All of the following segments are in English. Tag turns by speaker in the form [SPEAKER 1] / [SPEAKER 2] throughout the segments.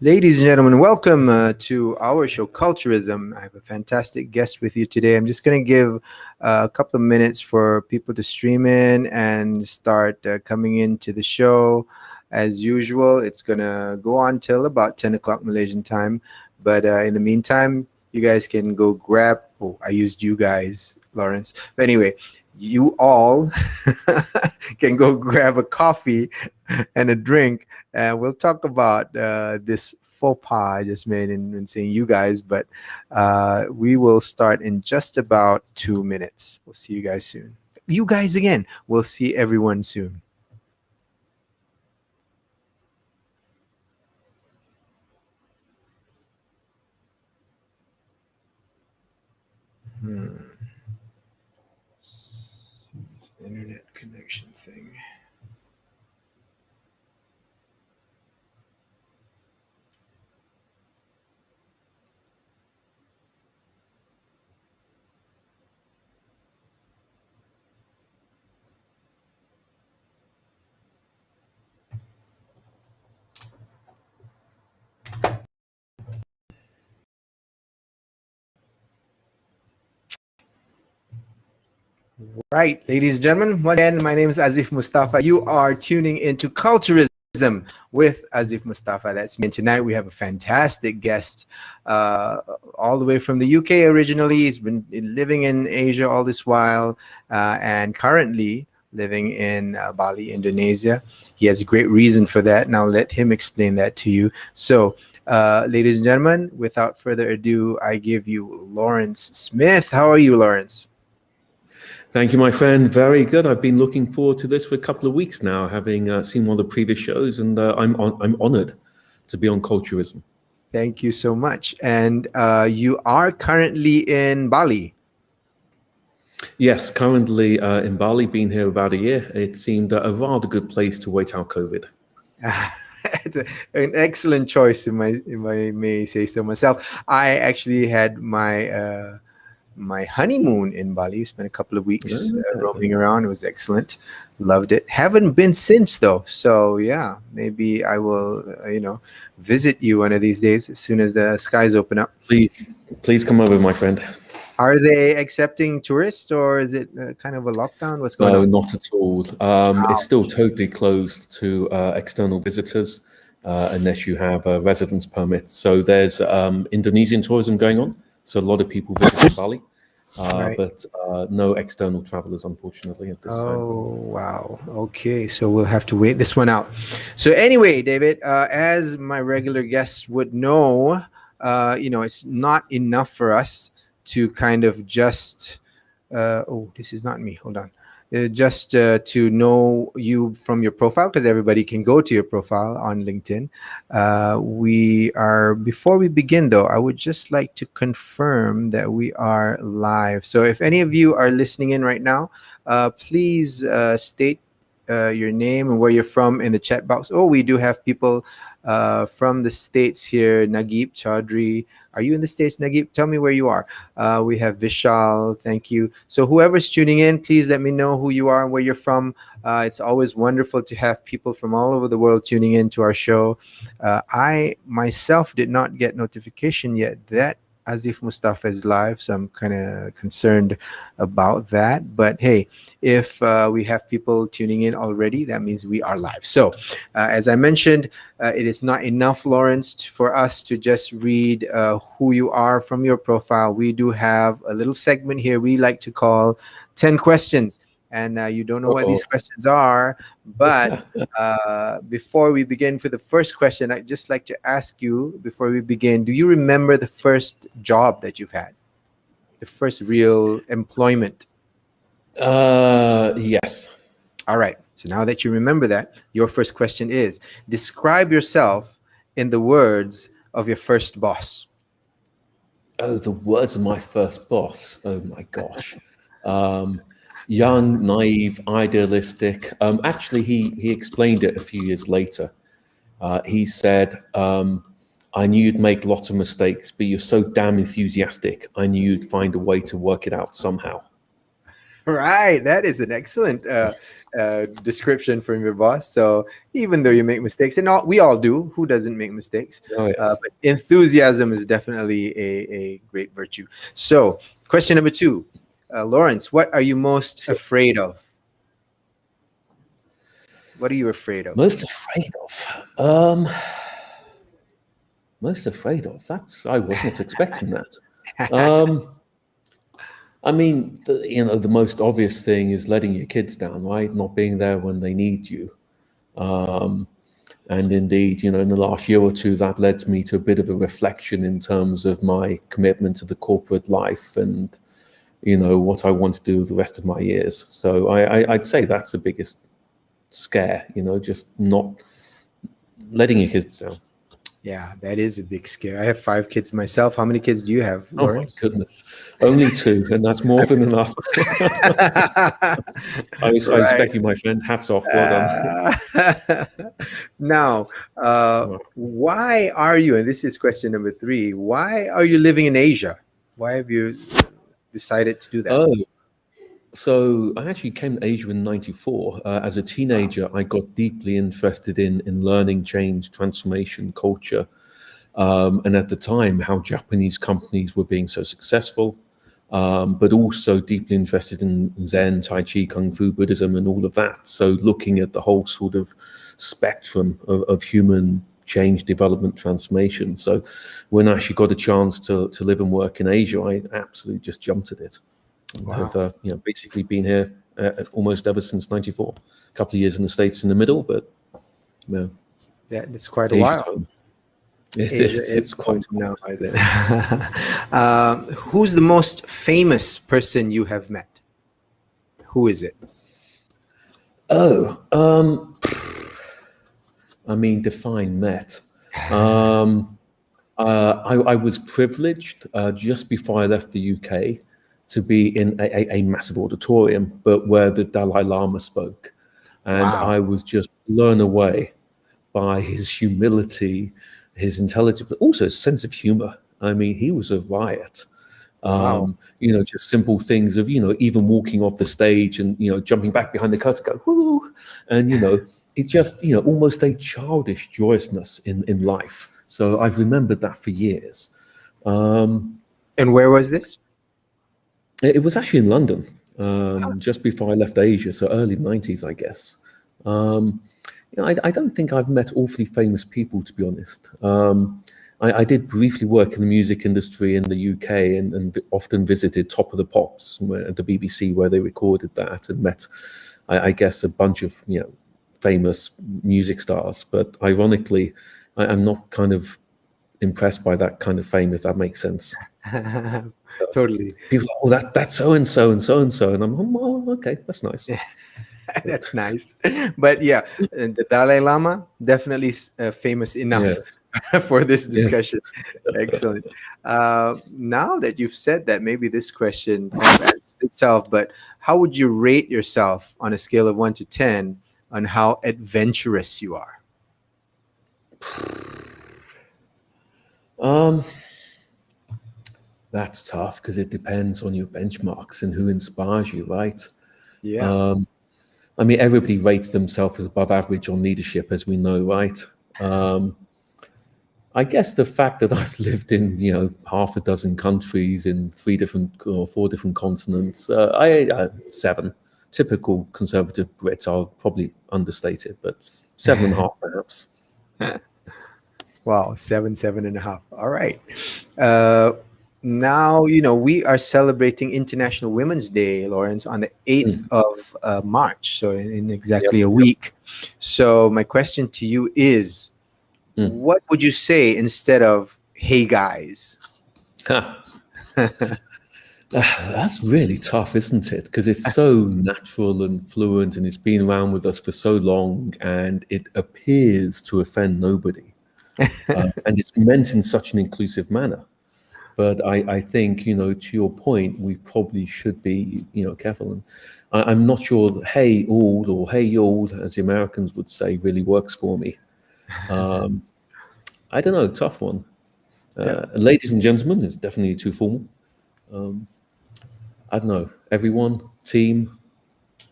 [SPEAKER 1] Ladies and gentlemen, welcome to our show, Culturism. I have a fantastic guest with you today. I'm just going to give a couple of minutes for people to stream in and start coming into the show. As usual, it's going to go on till about 10 o'clock Malaysian time. But in the meantime, you guys can go grab. Oh, I used you guys, Lawrence. But anyway, you all can go grab a coffee and a drink, and we'll talk about this faux pas I just made in saying you guys. But we will start in just about 2 minutes. We'll see you guys soon. You guys again. We'll see everyone soon. Hmm. Internet connection thing. Right, ladies and gentlemen, once again, my name is Azif Mustafa. You are tuning into Culturism with Azif Mustafa. That's me. And tonight we have a fantastic guest, all the way from the UK originally. He's been living in Asia all this while, and currently living in Bali, Indonesia. He has a great reason for that, and I'll let him explain that to you. So, ladies and gentlemen, without further ado, I give you Laurence Smith. How are you, Laurence?
[SPEAKER 2] Thank you, my friend. Very good. I've been looking forward to this for a couple of weeks now, having seen one of the previous shows, and I'm honored to be on Culturism.
[SPEAKER 1] Thank you so much. And you are currently in Bali.
[SPEAKER 2] Yes, currently in Bali, been here about a year. It seemed a rather good place to wait out COVID.
[SPEAKER 1] It's an excellent choice, if I may say so myself. I actually had my honeymoon in Bali. We spent a couple of weeks roaming around. It was excellent. Loved it. Haven't been since though. So yeah, maybe I will, visit you one of these days as soon as the skies open up.
[SPEAKER 2] Please come over, my friend.
[SPEAKER 1] Are they accepting tourists, or is it kind of a lockdown? What's going on?
[SPEAKER 2] No, not at all. It's still totally closed to external visitors unless you have a residence permit. So there's Indonesian tourism going on. So a lot of people visit Bali,
[SPEAKER 1] Right.
[SPEAKER 2] but no external travelers, unfortunately, at this time.
[SPEAKER 1] Oh, wow. Okay, so we'll have to wait this one out. So anyway, David, as my regular guests would know, it's not enough for us to kind of just. Oh, this is not me. Hold on. Just to know you from your profile, because everybody can go to your profile on LinkedIn. Before we begin though, I would just like to confirm that we are live. So if any of you are listening in right now, please state your name and where you're from in the chat box. Oh, we do have people from the States here. Nagib Chaudhry. Are you in the States, Nagib? Tell me where you are. We have Vishal. Thank you. So whoever's tuning in, please let me know who you are and where you're from. It's always wonderful to have people from all over the world tuning in to our show. I myself did not get notification yet that Azif Mustafa is live, so I'm kind of concerned about that. But hey, if we have people tuning in already, that means we are live. So, as I mentioned, it is not enough, Lawrence, for us to just read who you are from your profile. We do have a little segment here we like to call 10 questions. And you don't know what these questions are. But before we begin for the first question, I'd just like to ask you, before we begin, do you remember the first job that you've had? The first real employment?
[SPEAKER 2] Yes.
[SPEAKER 1] All right. So now that you remember that, your first question is, describe yourself in the words of your first boss.
[SPEAKER 2] Oh, the words of my first boss. Oh my gosh. Young, naive, idealistic. Actually, he explained it a few years later. He said, I knew you'd make lots of mistakes, but you're so damn enthusiastic. I knew you'd find a way to work it out somehow.
[SPEAKER 1] Right, that is an excellent description from your boss. So even though you make mistakes, and we all do, who doesn't make mistakes?
[SPEAKER 2] Oh yes.
[SPEAKER 1] But enthusiasm is definitely a great virtue. So, question number two, Lawrence, what are you most
[SPEAKER 2] Sure.
[SPEAKER 1] afraid of? What are you afraid of?
[SPEAKER 2] Most afraid of. Most afraid of. That's I was not expecting that. Um, I mean, the most obvious thing is letting your kids down, right? Not being there when they need you. Um, and indeed, in the last year or two, that led me to a bit of a reflection in terms of my commitment to the corporate life and, what I want to do the rest of my years. So I'd say that's the biggest scare, just not letting your kids down.
[SPEAKER 1] Yeah, that is a big scare. I have 5 kids myself. How many kids do you have,
[SPEAKER 2] Oh my
[SPEAKER 1] Lawrence?
[SPEAKER 2] goodness. Only two, and that's more than enough. I
[SPEAKER 1] Right.
[SPEAKER 2] respect you, my friend. Hats off. Well done.
[SPEAKER 1] Uh, now,
[SPEAKER 2] Right.
[SPEAKER 1] why are you, and this is question number three, why are you living in Asia? Why have you decided to do that?
[SPEAKER 2] Oh, so I actually came to Asia in '94. As a
[SPEAKER 1] Wow.
[SPEAKER 2] teenager, I got deeply interested in learning, change, transformation, culture. And at the time, how Japanese companies were being so successful, but also deeply interested in Zen, Tai Chi, Kung Fu, Buddhism, and all of that. So looking at the whole sort of spectrum of human change, development, transformation. So when I actually got a chance to live and work in Asia, I absolutely just jumped at it and have
[SPEAKER 1] Wow.
[SPEAKER 2] basically been here almost ever since '94. A couple of years in the States in the middle, but yeah,
[SPEAKER 1] That's quite a
[SPEAKER 2] Asia's
[SPEAKER 1] while.
[SPEAKER 2] home. It
[SPEAKER 1] Asia
[SPEAKER 2] is.
[SPEAKER 1] is
[SPEAKER 2] It's quite
[SPEAKER 1] home now, is it? Who's the most famous person you have met? Who is it?
[SPEAKER 2] Oh, I mean, define met. Um, I was privileged just before I left the UK to be in a massive auditorium, but where the Dalai Lama spoke, and
[SPEAKER 1] Wow.
[SPEAKER 2] I was just blown away by his humility, his intelligence, but also his sense of humor. I mean, he was a riot.
[SPEAKER 1] Wow.
[SPEAKER 2] Just simple things of, even walking off the stage and, jumping back behind the curtain, go, whoo, and, it's just, almost a childish joyousness in life. So I've remembered that for years. Um,
[SPEAKER 1] And where was this?
[SPEAKER 2] it was actually in London, just before I left Asia, so early '90s, I guess. Um, I don't think I've met awfully famous people, to be honest. I did briefly work in the music industry in the UK and often visited Top of the Pops at the BBC where they recorded that and met, I guess, a bunch of famous music stars. But ironically, I'm not kind of impressed by that kind of fame, if that makes sense. So
[SPEAKER 1] Totally.
[SPEAKER 2] people are, oh, that's so and so and so and so, and I'm, oh, okay, that's nice. But,
[SPEAKER 1] That's nice. But yeah, the Dalai Lama definitely famous enough
[SPEAKER 2] yes,
[SPEAKER 1] for this
[SPEAKER 2] yes.
[SPEAKER 1] discussion. Excellent. Now that you've said that, maybe this question kind of answers itself, but how would you rate yourself on a scale of 1 to 10 on how adventurous you are?
[SPEAKER 2] Um, that's tough because it depends on your benchmarks and who inspires you, right?
[SPEAKER 1] Yeah.
[SPEAKER 2] Um, I mean, everybody rates themselves as above average on leadership, as we know, right? Um, I guess the fact that I've lived in, half a dozen countries in 3 different or 4 different continents, I 7. Typical conservative Brit, I'll probably understate it, but 7.5 perhaps.
[SPEAKER 1] Wow, 7, 7.5. All right. Uh, Now, we are celebrating International Women's Day, Lawrence, on the 8th
[SPEAKER 2] Mm,
[SPEAKER 1] of March, so in
[SPEAKER 2] yep,
[SPEAKER 1] exactly a
[SPEAKER 2] yep.
[SPEAKER 1] week. So, my question to you is,
[SPEAKER 2] Mm.
[SPEAKER 1] what would you say instead of "Hey guys"?
[SPEAKER 2] Ha. That's really tough, isn't it? Because it's so natural and fluent and it's been around with us for so long and it appears to offend nobody. And it's meant in such an inclusive manner. But I think, to your point, we probably should be, careful. And I'm not sure that hey all or hey y'all, as the Americans would say, really works for me. Um, I don't know, tough one.
[SPEAKER 1] Yeah.
[SPEAKER 2] Ladies and gentlemen is definitely too formal. Um, I don't know, everyone, team,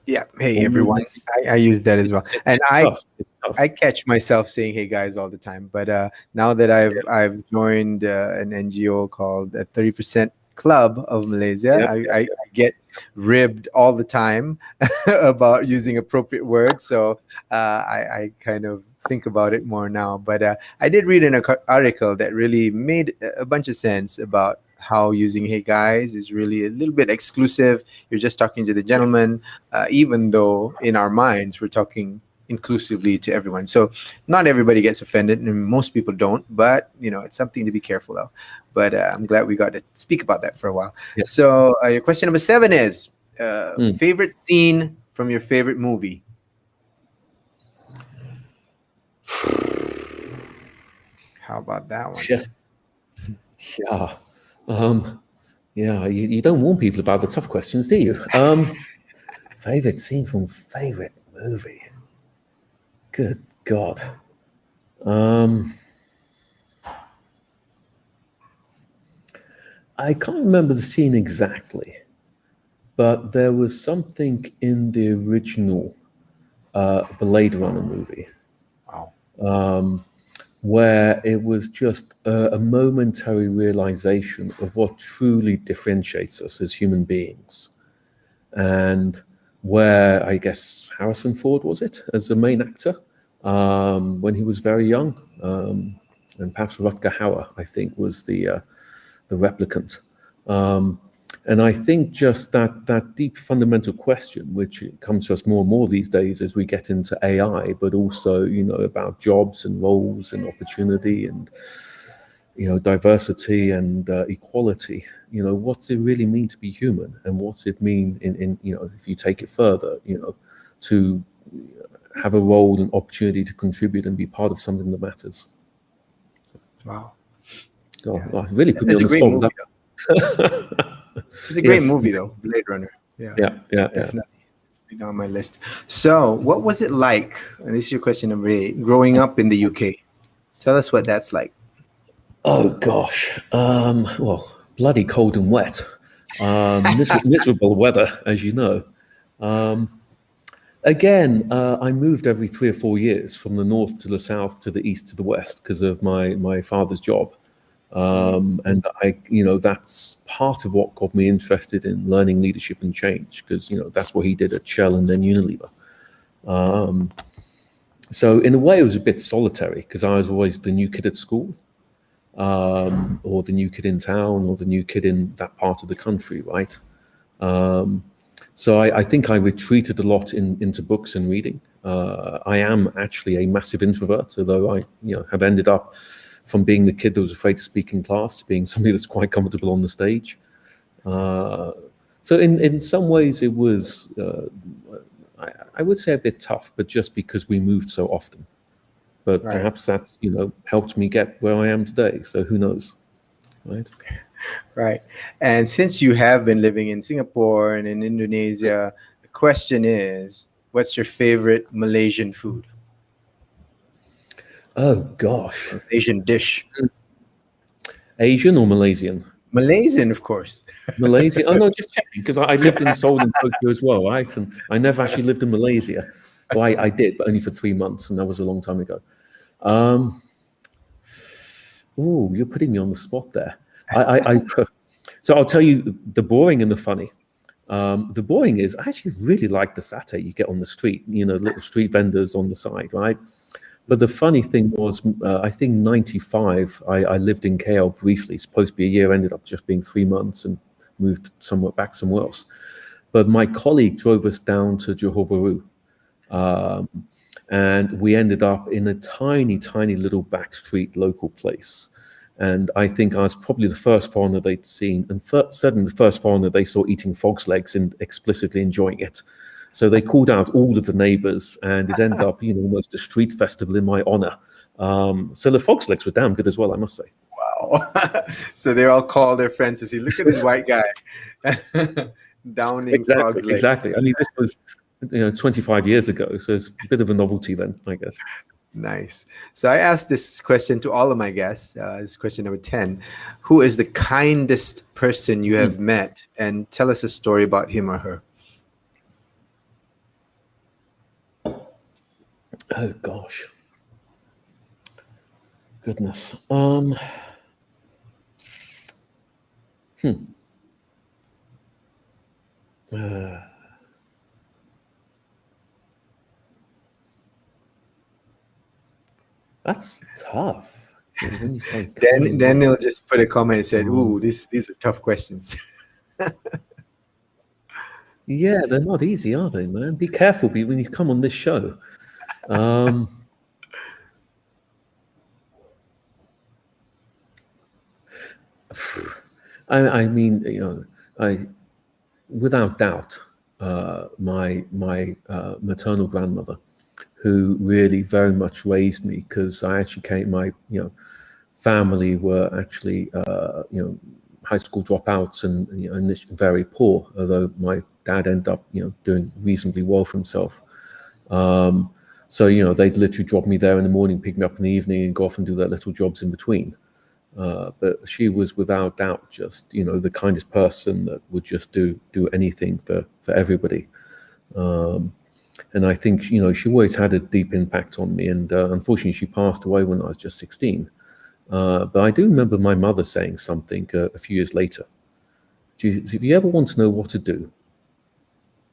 [SPEAKER 1] Yeah. Hey,
[SPEAKER 2] all
[SPEAKER 1] everyone.
[SPEAKER 2] maybe.
[SPEAKER 1] I use that as well. And
[SPEAKER 2] It's
[SPEAKER 1] I
[SPEAKER 2] tough. It's tough.
[SPEAKER 1] I catch myself saying "Hey guys" all the time, but now that I've joined an NGO called the 30% Club of Malaysia,
[SPEAKER 2] Yeah,
[SPEAKER 1] I get ribbed all the time about using appropriate words. So I kind of think about it more now. But I did read an article that really made a bunch of sense about how using "Hey guys" is really a little bit exclusive. You're just talking to the
[SPEAKER 2] yeah,
[SPEAKER 1] gentleman, even though in our minds we're talking inclusively to everyone. So not everybody gets offended, and most people don't. But it's something to be careful of. But I'm glad we got to speak about that for a while.
[SPEAKER 2] yes.
[SPEAKER 1] So your question number 7 is
[SPEAKER 2] Mm.
[SPEAKER 1] favorite scene from your favorite movie. How about that one?
[SPEAKER 2] Yeah, yeah, um, yeah. You don't warn people about the tough questions, do you? Favorite scene from favorite movie. Good God. Um, I can't remember the scene exactly, but there was something in the original Blade Runner movie
[SPEAKER 1] Wow.
[SPEAKER 2] where it was just a momentary realization of what truly differentiates us as human beings. And where I guess Harrison Ford was it as the main actor when he was very young, and perhaps Rutger Hauer, I think, was the replicant. Um, and I think just that deep fundamental question, which comes to us more and more these days as we get into AI, but also about jobs and roles and opportunity and diversity and equality. What's it really mean to be human, and what's it mean in if you take it further, to have a role and opportunity to contribute and be part of something that matters.
[SPEAKER 1] Wow.
[SPEAKER 2] God,
[SPEAKER 1] Yeah,
[SPEAKER 2] oh, really put me
[SPEAKER 1] it's
[SPEAKER 2] on
[SPEAKER 1] a
[SPEAKER 2] the
[SPEAKER 1] great
[SPEAKER 2] spot with
[SPEAKER 1] movie,
[SPEAKER 2] that.
[SPEAKER 1] though. It's a great
[SPEAKER 2] Yes.
[SPEAKER 1] movie, though. Blade Runner. Yeah,
[SPEAKER 2] Yeah. Yeah. Yeah.
[SPEAKER 1] definitely. On my list. So, what was it like? And this is your question number 8. Growing up in the UK. Tell us what that's like.
[SPEAKER 2] Oh gosh. Well, bloody cold and wet. Miserable weather, as you know. Um, Again, I moved every 3 or 4 years from the north to the south to the east to the west because of my father's job. And that's part of what got me interested in learning leadership and change, because that's what he did at Shell and then Unilever. So in a way, it was a bit solitary because I was always the new kid at school, or the new kid in town, or the new kid in that part of the country, right? So I think I retreated a lot into books and reading. I am actually a massive introvert, although I have ended up from being the kid that was afraid to speak in class to being somebody that's quite comfortable on the stage. So in some ways it was, I would say, a bit tough, but just because we moved so often. But
[SPEAKER 1] Right.
[SPEAKER 2] perhaps that's helped me get where I am today. So who knows, right?
[SPEAKER 1] Right. And since you have been living in Singapore and in Indonesia, the question is, what's your favorite Malaysian food?
[SPEAKER 2] Oh gosh,
[SPEAKER 1] Malaysian dish.
[SPEAKER 2] Asian or Malaysian?
[SPEAKER 1] Malaysian, of course.
[SPEAKER 2] Malaysia? Oh no, just checking because I lived in Seoul and Tokyo as well, right? And I never actually lived in Malaysia. Well, I did, but only for 3 months, and that was a long time ago. Um, oh, you're putting me on the spot there. I so I'll tell you the boring and the funny. The boring is I actually really like the satay you get on the street. Little street vendors on the side, right? But the funny thing was, I think '95, I lived in KL briefly. Supposed to be a year, ended up just being 3 months, and moved somewhere else. But my colleague drove us down to Johor Bahru, and we ended up in a tiny, tiny little backstreet local place. And I think I was probably the first foreigner they'd seen, and certainly the first foreigner they saw eating frog's legs and explicitly enjoying it. So they called out all of the neighbors, and it ended up, almost a street festival in my honor. So the frog's legs were damn good as well, I must say.
[SPEAKER 1] Wow. So they all call their friends to see, look at this white guy downing
[SPEAKER 2] Exactly,
[SPEAKER 1] frog's legs.
[SPEAKER 2] exactly. I mean, this was 25 years ago, so it's a bit of a novelty then, I guess.
[SPEAKER 1] Nice. So I asked this question to all of my guests. This is question number 10. Who is the kindest person you have
[SPEAKER 2] Mm.
[SPEAKER 1] met? And tell us a story about him or her.
[SPEAKER 2] Oh gosh, goodness. Uh, that's tough. When you say
[SPEAKER 1] Then
[SPEAKER 2] kindness,
[SPEAKER 1] Daniel just put a comment and said,
[SPEAKER 2] um,
[SPEAKER 1] "Ooh, these are tough questions."
[SPEAKER 2] yeah, they're not easy, are they, man? Be careful when you come on this show. Um, I mean, I without doubt, my maternal grandmother, who really very much raised me, because I actually came, my family were actually high school dropouts and very poor. Although my dad ended up doing reasonably well for himself. Um, so they'd literally drop me there in the morning, pick me up in the evening, and go off and do their little jobs in between. But she was without doubt just the kindest person that would just do anything for everybody. Um, and I think she always had a deep impact on me. And unfortunately, she passed away when I was just 16. But I do remember my mother saying something a few years later. If you ever want to know what to do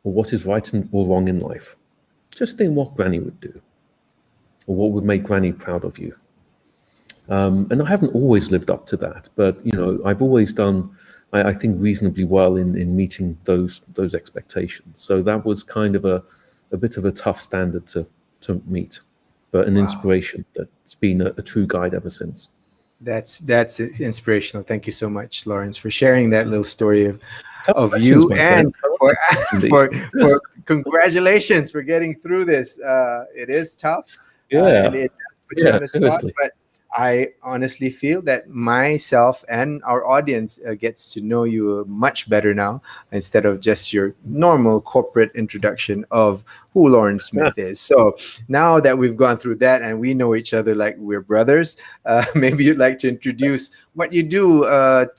[SPEAKER 2] or what is right or wrong in life, just think what Granny would do or what would make Granny proud of you. And I haven't always lived up to that, but I've always done, I think, reasonably well in meeting those expectations. So that was kind of a bit of a tough standard to meet, but an
[SPEAKER 1] Wow.
[SPEAKER 2] inspiration that's been a true guide ever since.
[SPEAKER 1] That's inspirational. Thank you so much, Lawrence, for sharing that little story
[SPEAKER 2] Tough
[SPEAKER 1] of
[SPEAKER 2] questions,
[SPEAKER 1] you,
[SPEAKER 2] my friend.
[SPEAKER 1] and
[SPEAKER 2] Tough
[SPEAKER 1] for
[SPEAKER 2] questions indeed.
[SPEAKER 1] for congratulations for getting through this. It is tough, and
[SPEAKER 2] Yeah,
[SPEAKER 1] it does put you
[SPEAKER 2] yeah,
[SPEAKER 1] on the spot.
[SPEAKER 2] seriously.
[SPEAKER 1] But I honestly feel that myself and our audience gets to know you much better now, instead of just your normal corporate introduction of who Lawrence
[SPEAKER 2] Yeah.
[SPEAKER 1] Smith is. So now that we've gone through that and we know each other like we're brothers, maybe you'd like to introduce what you do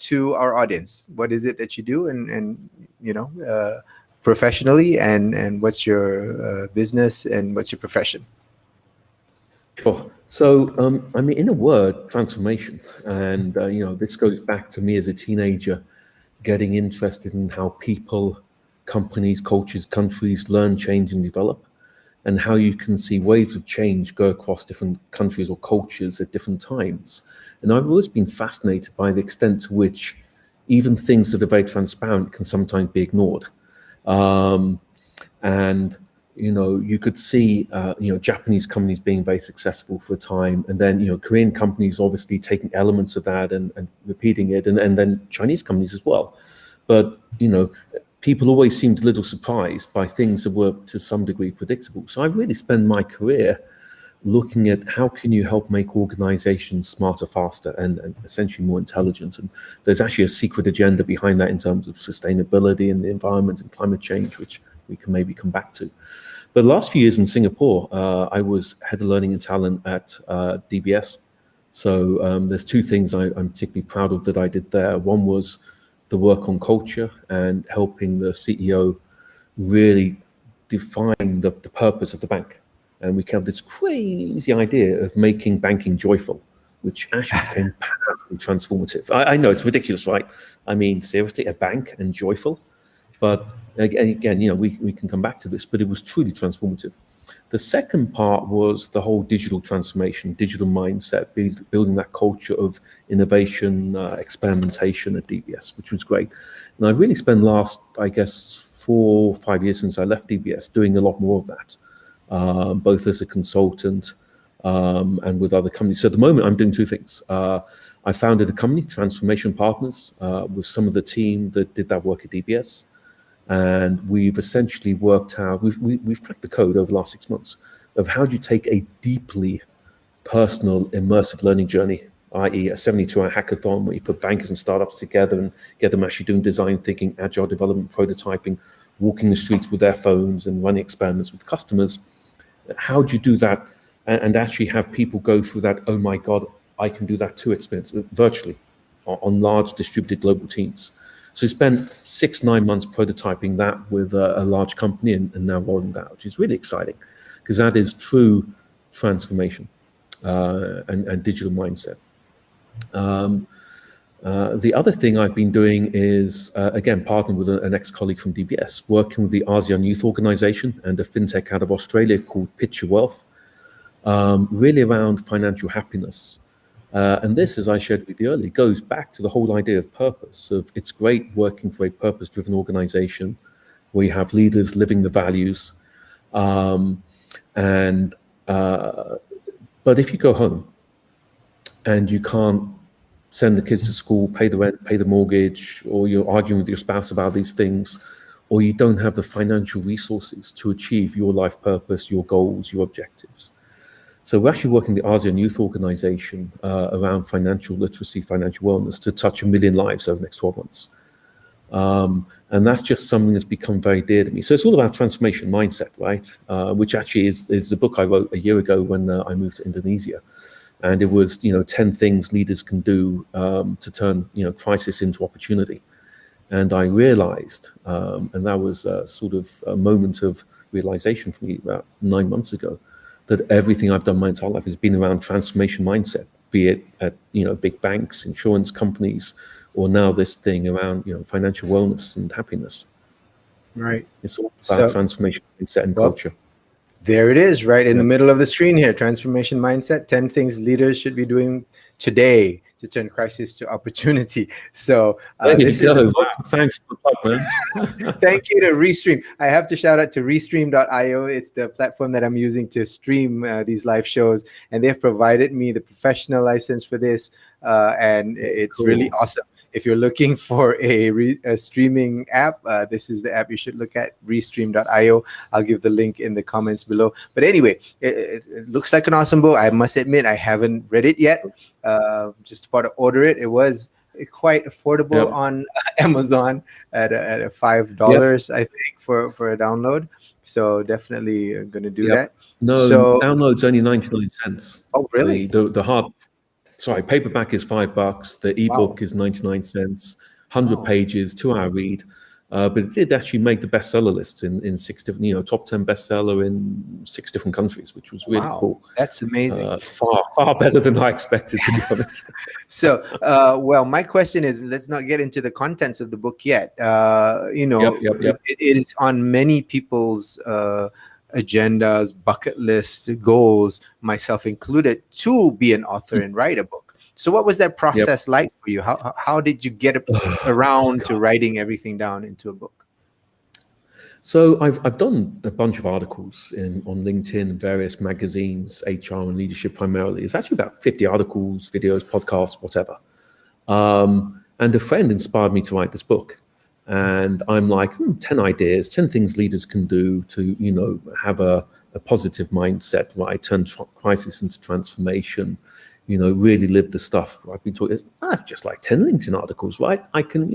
[SPEAKER 1] to our audience. What is it that you do, and professionally, and what's your business, and what's your profession?
[SPEAKER 2] Sure. So, I mean, in a word, transformation. And, this goes back to me as a teenager getting interested in how people, companies, cultures, countries learn, change, and develop, and how you can see waves of change go across different countries or cultures at different times. And I've always been fascinated by the extent to which even things that are very transparent can sometimes be ignored. Um, and you could see Japanese companies being very successful for a time, and then Korean companies obviously taking elements of that and repeating it, and then Chinese companies as well. But people always seemed a little surprised by things that were to some degree predictable. So I really spent my career looking at how can you help make organizations smarter, faster, and essentially more intelligent. And there's actually a secret agenda behind that in terms of sustainability and the environment and climate change, which we can maybe come back to. But the last few years in Singapore, I was head of learning and talent at DBS. So there's two things I'm particularly proud of that I did there. One was the work on culture and helping the CEO really define the purpose of the bank. And we came up with this crazy idea of making banking joyful, which actually became powerfully transformative. I know it's ridiculous, right? I mean, seriously, a bank and joyful? But again, we can come back to this, but it was truly transformative. The second part was the whole digital transformation, digital mindset, building that culture of innovation, experimentation at DBS, which was great. And I've really spent the last, I guess, 4 or 5 years since I left DBS doing a lot more of that, both as a consultant and with other companies. So at the moment, I'm doing two things. I founded a company, Transformation Partners, with some of the team that did that work at DBS. And we've essentially worked out, we've cracked the code over the last 6 months of how do you take a deeply personal, immersive learning journey, i.e. a 72-hour hackathon where you put bankers and startups together and get them actually doing design thinking, agile development, prototyping, walking the streets with their phones and running experiments with customers. How do you do that and actually have people go through that, oh my God, I can do that too experience virtually on large distributed global teams. So we spent 6-9 months prototyping that with a large company, and now rolling that out, which is really exciting, because that is true transformation and digital mindset. The other thing I've been doing is, again, partnering with an ex-colleague from DBS, working with the ASEAN Youth Organization and a fintech out of Australia called Pitch Your Wealth, really around financial happiness. And this, as I shared with you earlier, goes back to the whole idea of purpose. Of it's great working for a purpose-driven organization where you have leaders living the values, but if you go home and you can't send the kids to school, pay the rent, pay the mortgage, or you're arguing with your spouse about these things, or you don't have the financial resources to achieve your life purpose, your goals, your objectives. So we're actually working with the ASEAN Youth Organization around financial literacy, financial wellness, to touch 1 million lives over the next 12 months. And that's just something that's become very dear to me. So it's all about transformation mindset, right? Which actually is the book I wrote a year ago when I moved to Indonesia. And it was, 10 things leaders can do to turn, crisis into opportunity. And I realized, and that was sort of a moment of realization for me about 9 months ago, that everything I've done my entire life has been around transformation mindset, be it at, big banks, insurance companies, or now this thing around, financial wellness and happiness.
[SPEAKER 1] Right.
[SPEAKER 2] It's all about transformation mindset and culture.
[SPEAKER 1] There it is, right in the middle of the screen here. Transformation mindset, 10 things leaders should be doing today to turn crisis to opportunity. So this is the book.
[SPEAKER 2] Thanks for the plug, man.
[SPEAKER 1] Thank you to Restream. I have to shout out to Restream.io. It's the platform that I'm using to stream these live shows, and they've provided me the professional license for this, and it's really awesome. If you're looking for a streaming app, this is the app you should look at, Restream.io. I'll give the link in the comments below. But anyway, it looks like an awesome book. I must admit, I haven't read it yet. Just about to order it. It was quite affordable on Amazon at $5, I think, for a download. So definitely going to do that.
[SPEAKER 2] No,
[SPEAKER 1] so,
[SPEAKER 2] download's only 99 cents.
[SPEAKER 1] Oh, really?
[SPEAKER 2] Paperback is $5. The ebook is 99 cents. 100 pages, 2-hour read. But it did actually make the bestseller lists in 6 different, top 10 bestseller in 6 different countries, which was really cool.
[SPEAKER 1] That's amazing.
[SPEAKER 2] Far better than I expected, to be honest.
[SPEAKER 1] So, well, my question is, let's not get into the contents of the book yet. It is on many people's agendas, bucket lists, goals, myself included, to be an author and write a book. So what was that process like for you? How did you get around to writing everything down into a book?
[SPEAKER 2] So I've done a bunch of articles on LinkedIn and various magazines, HR and leadership primarily. It's actually about 50 articles, videos, podcasts, whatever. And a friend inspired me to write this book. And I'm like, 10 ideas, 10 things leaders can do to, have a positive mindset, right? Turn crisis into transformation, really live the stuff I've been talking. Just like 10 LinkedIn articles, right? I can,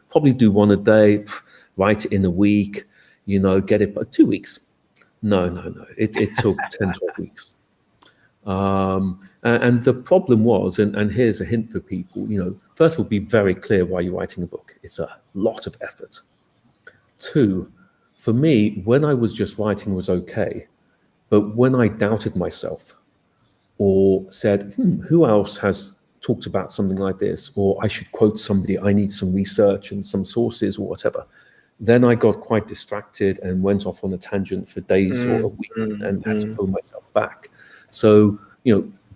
[SPEAKER 2] probably do one a day, write it in a week, get it by 2 weeks. No. It took 10, 12 weeks. And the problem was, and here's a hint for people, first of all, be very clear why you're writing a book. It's a lot of effort. 2, for me, when I was just writing was okay. But when I doubted myself or said, who else has talked about something like this? Or I should quote somebody, I need some research and some sources or whatever. Then I got quite distracted and went off on a tangent for days or a week and had to pull myself back. So,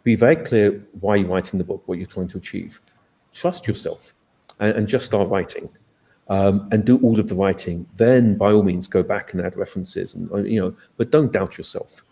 [SPEAKER 2] be very clear why you're writing the book, what you're trying to achieve. Trust yourself and just start writing and do all of the writing. Then, by all means, go back and add references, and but don't doubt yourself.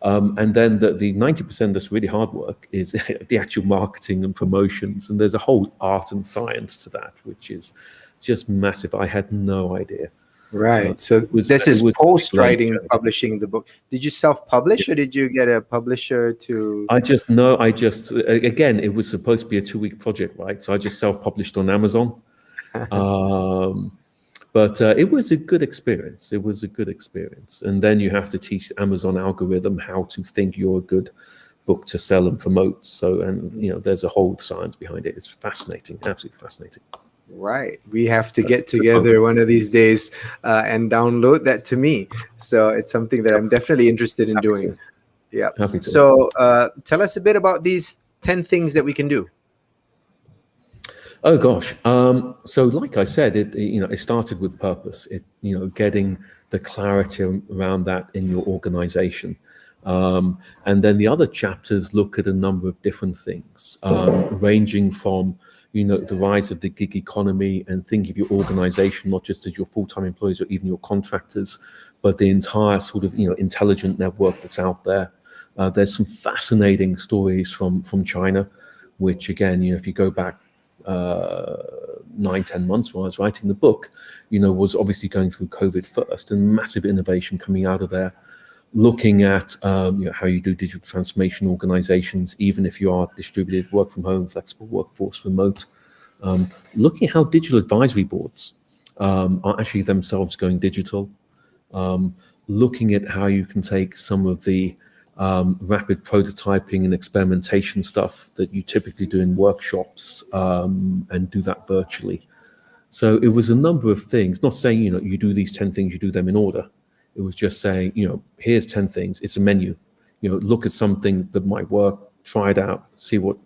[SPEAKER 2] And then the 90% that's really hard work is the actual marketing and promotions. And there's a whole art and science to that, which is just massive. I had no idea.
[SPEAKER 1] Right. So this is post-writing, publishing the book. Did you self-publish or did you get a publisher to?
[SPEAKER 2] Again, it was supposed to be a 2-week project, right? So I just self-published on Amazon. But it was a good experience. It was a good experience. And then you have to teach Amazon algorithm how to think you're a good book to sell and promote. So, and there's a whole science behind it. It's fascinating, absolutely fascinating.
[SPEAKER 1] Right. We have to get together one of these days and download that to me. So it's something that I'm definitely interested in
[SPEAKER 2] Happy
[SPEAKER 1] doing.
[SPEAKER 2] to.
[SPEAKER 1] Yeah.
[SPEAKER 2] Happy to.
[SPEAKER 1] So tell us a bit about these 10 things that we can do.
[SPEAKER 2] Oh gosh. So like I said, it started with purpose. Getting the clarity around that in your organization. And then the other chapters look at a number of different things, ranging from, the rise of the gig economy, and think of your organization, not just as your full-time employees or even your contractors, but the entire sort of, intelligent network that's out there. There's some fascinating stories from China, which again, if you go back 9-10 months while I was writing the book, was obviously going through COVID first, and massive innovation coming out of there, looking at how you do digital transformation organizations, even if you are distributed, work from home, flexible workforce, remote, looking at how digital advisory boards are actually themselves going digital, looking at how you can take some of the rapid prototyping and experimentation stuff that you typically do in workshops and do that virtually. So it was a number of things, not saying, you do these 10 things, you do them in order. It was just saying, here's 10 things. It's a menu. Look at something that might work, try it out, see what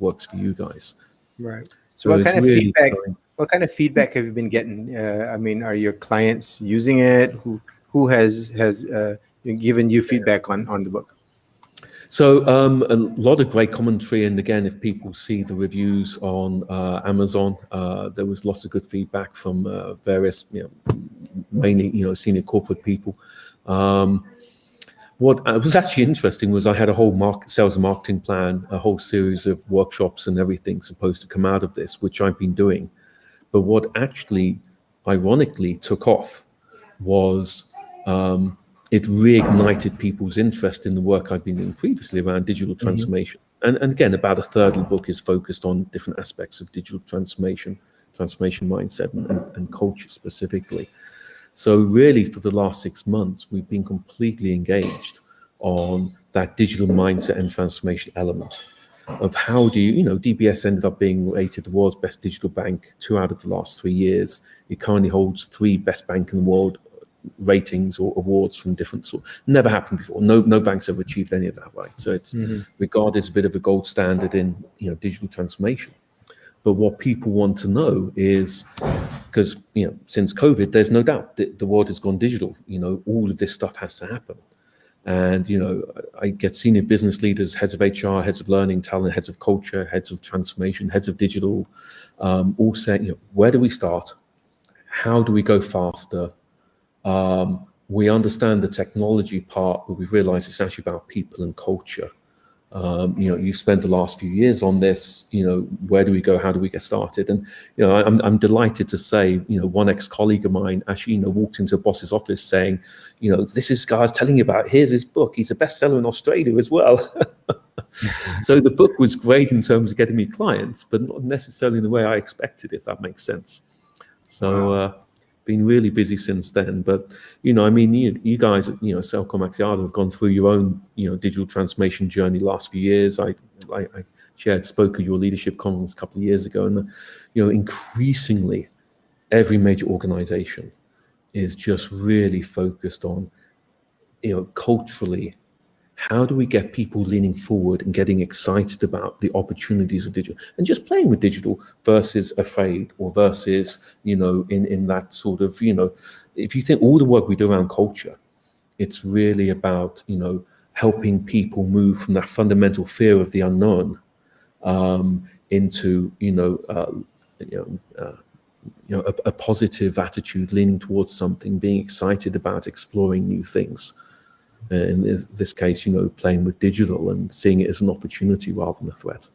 [SPEAKER 2] works for you guys.
[SPEAKER 1] Right. So
[SPEAKER 2] What kind
[SPEAKER 1] of feedback have you been getting? I mean, are your clients using it? Who has given you feedback on the book?
[SPEAKER 2] So a lot of great commentary, and again, if people see the reviews on Amazon, there was lots of good feedback from various, mainly senior corporate people. What was actually interesting was I had a whole sales and marketing plan, a whole series of workshops and everything supposed to come out of this, which I've been doing. But what actually, ironically, took off was it reignited people's interest in the work I'd been doing previously around digital transformation. And again, about a third of the book is focused on different aspects of digital transformation mindset and culture specifically. So really, for the last 6 months, we've been completely engaged on that digital mindset and transformation element of how do DBS ended up being rated the world's best digital bank 2 out of the last 3 years. It currently holds 3 best bank in the world ratings or awards from different sorts. Never happened before. No banks ever achieved any of that, right? So it's regarded as a bit of a gold standard in digital transformation. But what people want to know is, because since COVID, there's no doubt that the world has gone digital. All of this stuff has to happen. And I get senior business leaders, heads of HR, heads of learning, talent, heads of culture, heads of transformation, heads of digital, all saying, where do we start? How do we go faster? We understand the technology part, but we've realized it's actually about people and culture. You spent the last few years on this, where do we go? How do we get started? And, I'm delighted to say, one ex-colleague of mine actually, walked into a boss's office saying, this is guys telling you about, here's his book. He's a bestseller in Australia as well. So the book was great in terms of getting me clients, but not necessarily in the way I expected, if that makes sense. So, wow. Been really busy since then, but you guys at Cellcom Axiata have gone through your own digital transformation journey last few years. I spoke at your leadership conference a couple of years ago, and increasingly every major organization is just really focused on culturally, how do we get people leaning forward and getting excited about the opportunities of digital and just playing with digital versus afraid or versus, in that sort of, if you think all the work we do around culture, it's really about, helping people move from that fundamental fear of the unknown into, a positive attitude, leaning towards something, being excited about exploring new things. In this case, playing with digital and seeing it as an opportunity rather than a threat.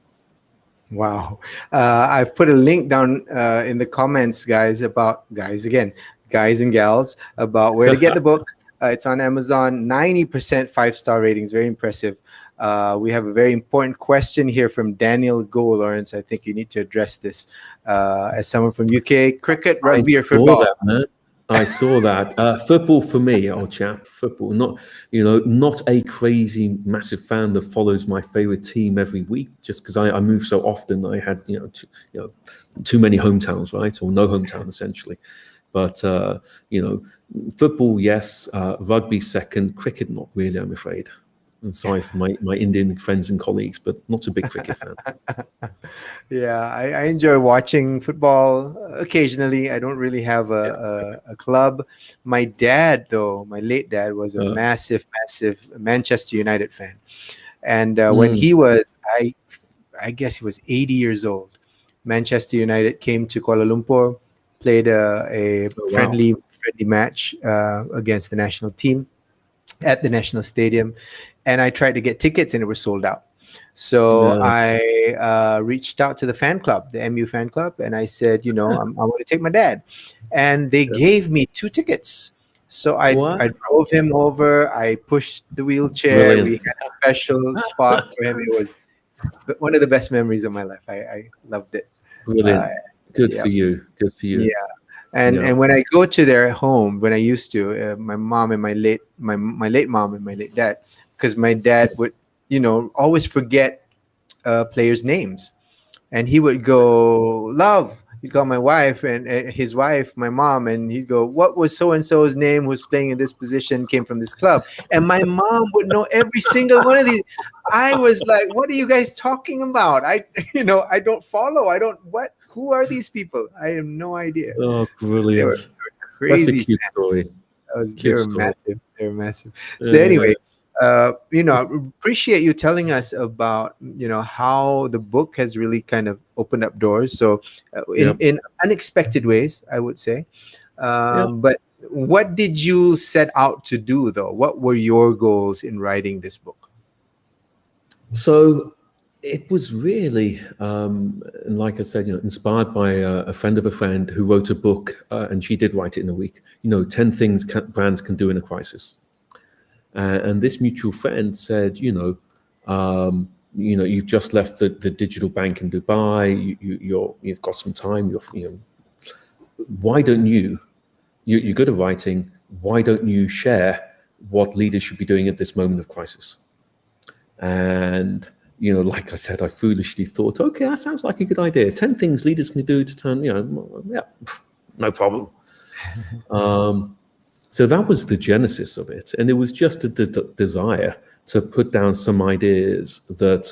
[SPEAKER 1] Wow. I've put a link down in the comments, guys and gals, about where to get the book. It's on Amazon, 90% 5-star ratings, very impressive. We have a very important question here from Daniel Go. Lawrence, I think you need to address this. As someone from UK, cricket,
[SPEAKER 2] I
[SPEAKER 1] rugby, or
[SPEAKER 2] saw
[SPEAKER 1] football?
[SPEAKER 2] that, man. I saw that. Football for me, old chap. Football, not a crazy massive fan that follows my favorite team every week. Just because I move so often, I had too many hometowns, right, or no hometown essentially. But football, yes. Rugby second. Cricket, not really. I'm afraid. I'm sorry for my Indian friends and colleagues, but not a big cricket fan.
[SPEAKER 1] Yeah, I enjoy watching football occasionally. I don't really have a club. My dad, though, my late dad, was a
[SPEAKER 2] Uh,
[SPEAKER 1] massive Manchester United fan. And when
[SPEAKER 2] mm,
[SPEAKER 1] he was, I guess he was 80 years old, Manchester United came to Kuala Lumpur, played a
[SPEAKER 2] oh, wow.
[SPEAKER 1] friendly match against the national team at the National Stadium, and I tried to get tickets and it was sold out. So
[SPEAKER 2] Yeah.
[SPEAKER 1] I reached out to the fan club, the MU fan club, and I said, I want to take my dad, and they
[SPEAKER 2] Yeah.
[SPEAKER 1] gave me two tickets. So
[SPEAKER 2] What?
[SPEAKER 1] I drove him over. I pushed the wheelchair. We
[SPEAKER 2] Brilliant.
[SPEAKER 1] had a special spot for him. It was one of the best memories of my life. I loved it. Uh,
[SPEAKER 2] Brilliant. Good
[SPEAKER 1] yeah,
[SPEAKER 2] for you. Good for you.
[SPEAKER 1] yeah. And
[SPEAKER 2] Yeah.
[SPEAKER 1] and when I go to their home, when I used to, my mom and my late mom and my late dad, because my dad would, always forget players' names, and he would go, "Love." He'd call my wife and his wife, my mom, and he'd go, "What was so and so's name? Who's playing in this position? Came from this club." And my mom would know every single one of these. I was like, "What are you guys talking about? I don't follow. I don't. What? Who are these people? I have no idea."
[SPEAKER 2] Oh,
[SPEAKER 1] So they were
[SPEAKER 2] brilliant. That's a
[SPEAKER 1] crazy
[SPEAKER 2] cute
[SPEAKER 1] fans.
[SPEAKER 2] story.
[SPEAKER 1] They
[SPEAKER 2] Cute
[SPEAKER 1] were
[SPEAKER 2] story.
[SPEAKER 1] massive. They were massive. So
[SPEAKER 2] Yeah.
[SPEAKER 1] anyway, I appreciate you telling us about how the book has really kind of opened up doors. So
[SPEAKER 2] Yeah.
[SPEAKER 1] in unexpected ways, I would say.
[SPEAKER 2] Yeah.
[SPEAKER 1] But what did you set out to do, though? What were your goals in writing this book?
[SPEAKER 2] So it was really, and like I said, inspired by a friend of a friend who wrote a book, and she did write it in a week. 10 things brands can do in a crisis. And this mutual friend said, you've just left the digital bank in Dubai. You've got some time. Why don't you're good at writing? Why don't you share what leaders should be doing at this moment of crisis? And like I said, I foolishly thought, okay, that sounds like a good idea. 10 things leaders can do to turn, yeah, no problem. So that was the genesis of it, and it was just a desire to put down some ideas that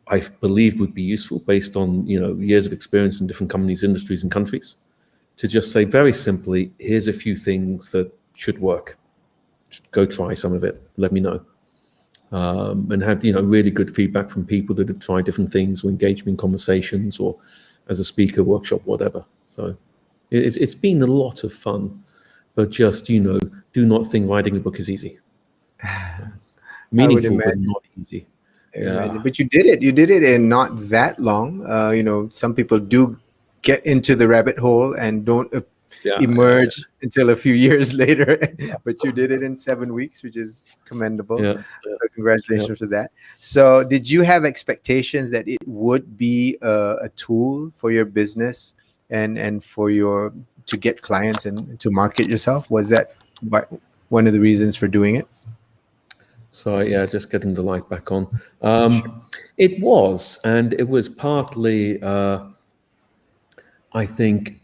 [SPEAKER 2] I believed would be useful based on years of experience in different companies, industries, and countries. To just say very simply, here's a few things that should work. Go try some of it. Let me know. And had really good feedback from people that have tried different things or engaged me in conversations or as a speaker, workshop, whatever. So it's been a lot of fun, but just do not think writing a book is easy.
[SPEAKER 1] I would
[SPEAKER 2] Meaningful, but
[SPEAKER 1] imagine.
[SPEAKER 2] not easy. Yeah,
[SPEAKER 1] But you did it. You did it in not that long. Some people do get into the rabbit hole and don't
[SPEAKER 2] yeah,
[SPEAKER 1] emerge until a few years later. But you did it in 7 weeks, which is commendable.
[SPEAKER 2] yeah,
[SPEAKER 1] So
[SPEAKER 2] yeah.
[SPEAKER 1] congratulations for that. So did you have expectations that it would be a tool for your business and for your to get clients and to market yourself? Was that one of the reasons for doing it?
[SPEAKER 2] So yeah, just getting the light back on.
[SPEAKER 1] Sure.
[SPEAKER 2] It was, and it was partly, I think,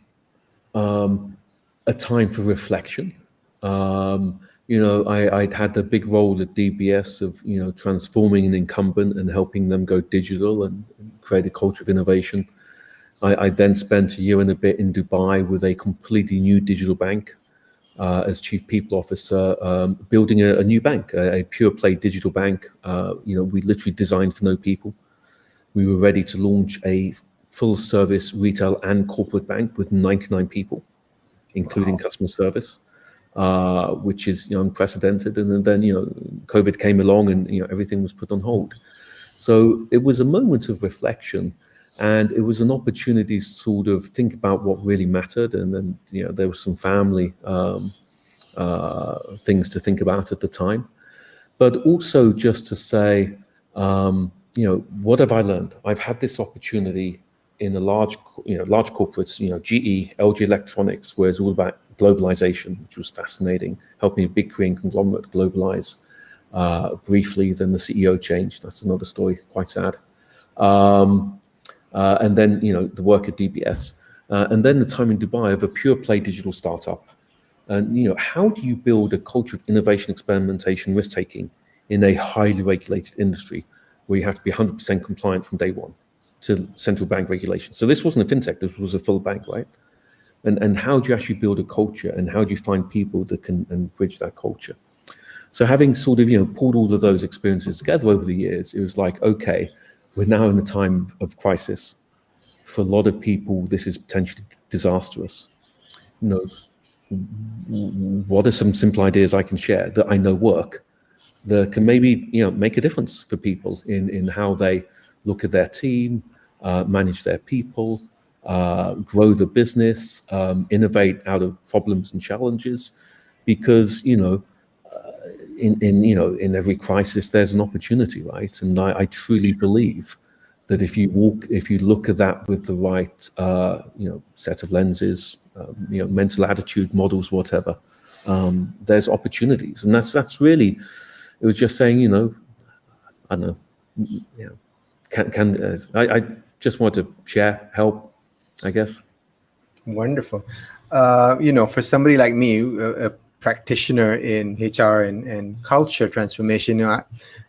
[SPEAKER 2] a time for reflection. I'd had a big role at DBS of transforming an incumbent and helping them go digital and create a culture of innovation. I then spent a year and a bit in Dubai with a completely new digital bank as chief people officer, building a new bank, a pure play digital bank. We literally designed for no people. We were ready to launch a full service retail and corporate bank with 99 people, including
[SPEAKER 1] Wow.
[SPEAKER 2] customer service, which is unprecedented. And then COVID came along, and everything was put on hold. So it was a moment of reflection, and it was an opportunity to sort of think about what really mattered. And then there was some family things to think about at the time, but also just to say, What have I learned? I've had this opportunity in a large corporates, GE, LG Electronics, where it's all about globalization, which was fascinating, helping a big Korean conglomerate globalize briefly. Then the CEO changed. That's another story, quite sad. And then, the work at DBS, and then the time in Dubai of a pure play digital startup. And, how do you build a culture of innovation, experimentation, risk taking in a highly regulated industry where you have to be 100% compliant from day one to central bank regulation? So this wasn't a fintech, this was a full bank, right? And how do you actually build a culture, and how do you find people that can and bridge that culture? So having sort of, pulled all of those experiences together over the years, it was like, okay, we're now in a time of crisis. For a lot of people, this is potentially disastrous. What are some simple ideas I can share that I know work, that can maybe make a difference for people in how they look at their team, manage their people, grow the business, innovate out of problems and challenges, because in every crisis there's an opportunity, right? And I truly believe that if you look at that with the right set of lenses, mental attitude, models, whatever, there's opportunities. And that's really, it was just saying, I don't know, I just want to share, help, I guess.
[SPEAKER 1] Wonderful. For somebody like me, a practitioner in HR and culture transformation,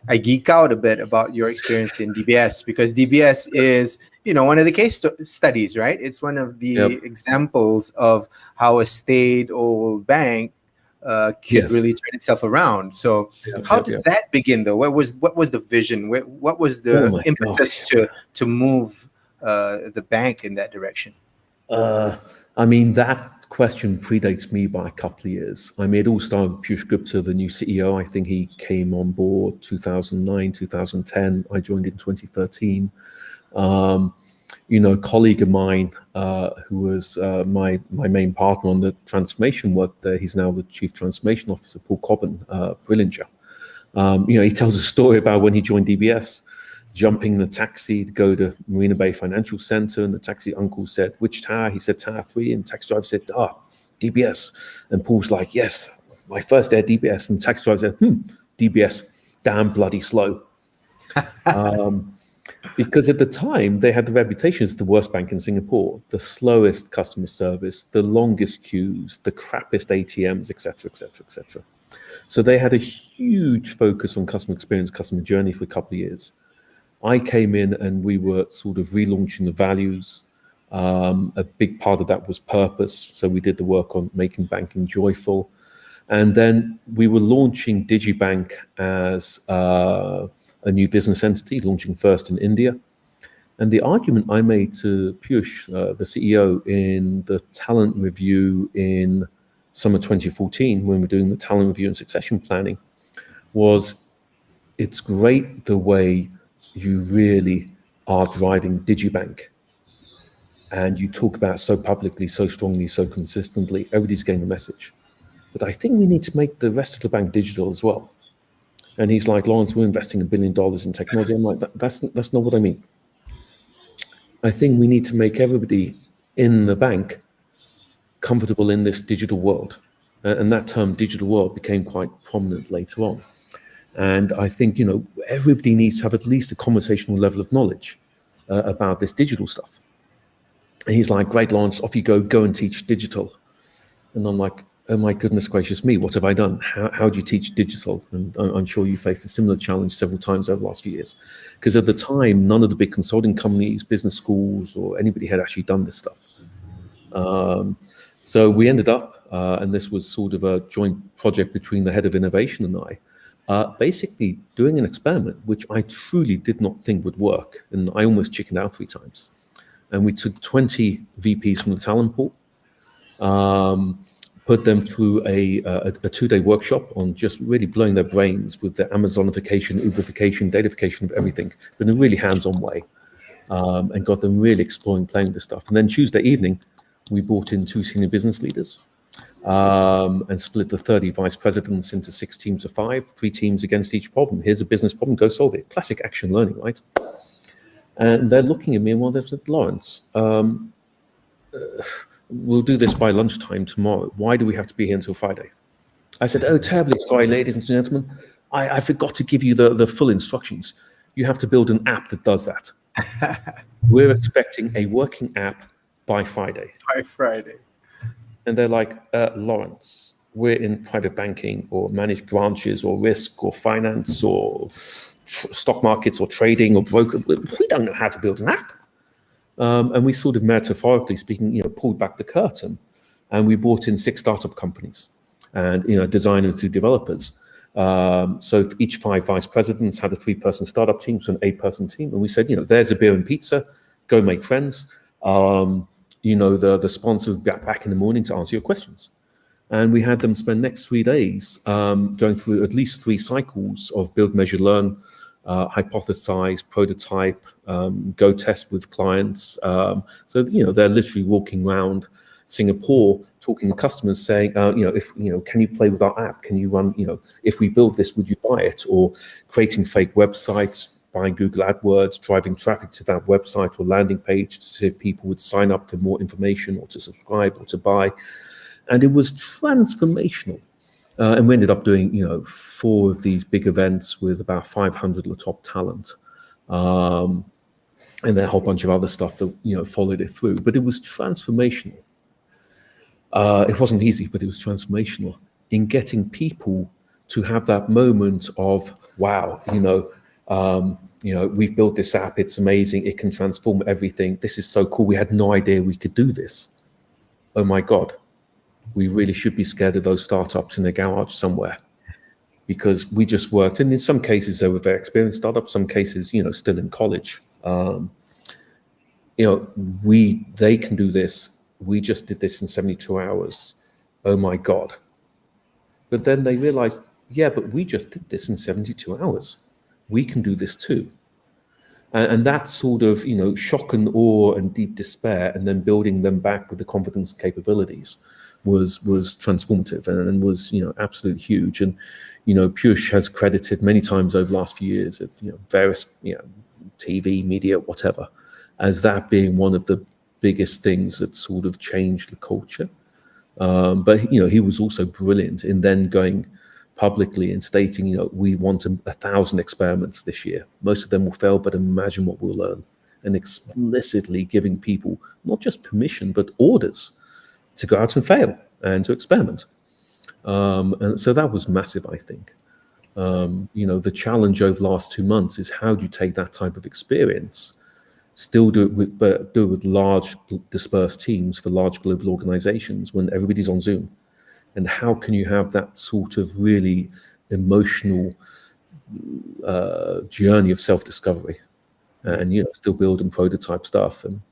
[SPEAKER 1] I geek out a bit about your experience in DBS, because DBS is, one of the case studies, right? It's one of the examples of how a state-owned bank could really turn itself around. So how did that begin, though? What was the vision? What was the impetus to move the bank in that direction?
[SPEAKER 2] That question predates me by a couple of years. It all started with Piyush Gupta, the new CEO. I think he came on board 2009, 2010. I joined in 2013. A colleague of mine who was my main partner on the transformation work there, he's now the Chief Transformation Officer, Paul Cobban, brilliant chap. He tells a story about when he joined DBS, jumping in the taxi to go to Marina Bay Financial Center, and the taxi uncle said, "Which tower?" He said, "Tower 3. And the taxi driver said, DBS. And Paul's like, "Yes, my first day at DBS." And the taxi driver said, DBS, damn bloody slow. Because at the time, they had the reputation as the worst bank in Singapore, the slowest customer service, the longest queues, the crappiest ATMs, etc., etc., etc. So they had a huge focus on customer experience, customer journey for a couple of years. I came in and we were sort of relaunching the values. A big part of that was purpose. So we did the work on making banking joyful. And then we were launching Digibank as a new business entity, launching first in India. And the argument I made to Piyush, the CEO, in the talent review in summer 2014, when we're doing the talent review and succession planning, was it's great the way you really are driving Digibank, and you talk about so publicly, so strongly, so consistently. Everybody's getting the message. But I think we need to make the rest of the bank digital as well. And he's like, "Laurence, we're investing $1 billion in technology." I'm like, that's not what I mean. I think we need to make everybody in the bank comfortable in this digital world. And that term digital world became quite prominent later on. And I think, everybody needs to have at least a conversational level of knowledge about this digital stuff. And he's like, "Great, Laurence, off you go and teach digital." And I'm like, oh my goodness gracious me, what have I done? How do you teach digital? And I'm sure you faced a similar challenge several times over the last few years. Because at the time, none of the big consulting companies, business schools, or anybody had actually done this stuff. So we ended up, and this was sort of a joint project between the head of innovation and I, basically doing an experiment, which I truly did not think would work. And I almost chickened out 3 times. And we took 20 VPs from the talent pool, put them through a 2-day workshop on just really blowing their brains with the Amazonification, Uberification, datafication of everything, but in a really hands-on way, and got them really exploring, playing with this stuff. And then Tuesday evening, we brought in 2 senior business leaders, and split the 30 vice presidents into 6 teams of 5, 3 teams against each problem. Here's a business problem, go solve it. Classic action learning, right? And they're looking at me and they said, Laurence, we'll do this by lunchtime tomorrow. Why do we have to be here until Friday? I said, oh, terribly sorry, ladies and gentlemen. I forgot to give you the full instructions. You have to build an app that does that. We're expecting a working app by Friday.
[SPEAKER 1] By Friday.
[SPEAKER 2] And they're like, Laurence, we're in private banking or managed branches or risk or finance or stock markets or trading or broker. We don't know how to build an app. And we sort of metaphorically speaking, pulled back the curtain, and we brought in 6 startup companies and, designers to developers. So each 5 vice presidents had a 3-person startup team, so an 8-person team. And we said, there's a beer and pizza, go make friends. The sponsor would be back in the morning to answer your questions. And we had them spend next 3 days going through at least 3 cycles of build, measure, learn, hypothesize, prototype, go test with clients. So they're literally walking around Singapore talking to customers saying, can you play with our app? Can you run, if we build this, would you buy it? Or creating fake websites, buying Google AdWords, driving traffic to that website or landing page to see if people would sign up for more information or to subscribe or to buy. And it was transformational. And we ended up doing, 4 of these big events with about 500 top talent. And then a whole bunch of other stuff that, followed it through. But it was transformational. It wasn't easy, but it was transformational in getting people to have that moment of, wow, we've built this app. It's amazing. It can transform everything. This is so cool. We had no idea we could do this. Oh my God. We really should be scared of those startups in a garage somewhere, because we just worked. And in some cases, they were very experienced startups. Some cases, still in college. They can do this. We just did this in 72 hours. Oh my God. But then they realized, yeah, but we just did this in 72 hours. We can do this too. And that sort of, shock and awe and deep despair, and then building them back with the confidence and capabilities was transformative and was, absolutely huge. And, Piyush has credited many times over the last few years of, various, TV, media, whatever, as that being one of the biggest things that sort of changed the culture. But, he was also brilliant in then going publicly and stating, we want 1,000 experiments this year. Most of them will fail, but imagine what we'll learn. And explicitly giving people not just permission, but orders to go out and fail and to experiment. And so that was massive, I think. The challenge over the last 2 months is, how do you take that type of experience, still do it with large dispersed teams for large global organizations when everybody's on Zoom? And how can you have that sort of really emotional journey of self-discovery and, still build and prototype stuff? And,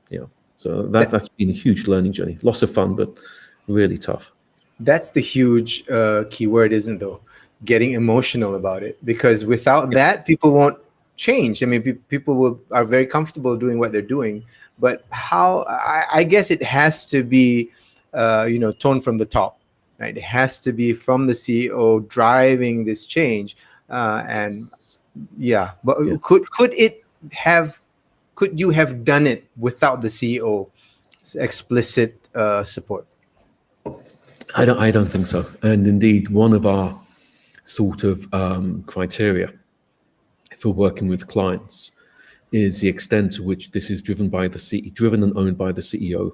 [SPEAKER 2] so that's been a huge learning journey. Lots of fun, but really tough.
[SPEAKER 1] That's the huge key word, isn't it, though? Getting emotional about it. Because without that, people won't change. I mean, people are very comfortable doing what they're doing. But I guess it has to be, toned from the top. Right? It has to be from the CEO driving this change, but yes. Could you have done it without the CEO's explicit support?
[SPEAKER 2] I don't think so. And indeed, one of our sort of criteria for working with clients is the extent to which this is driven and owned by the CEO,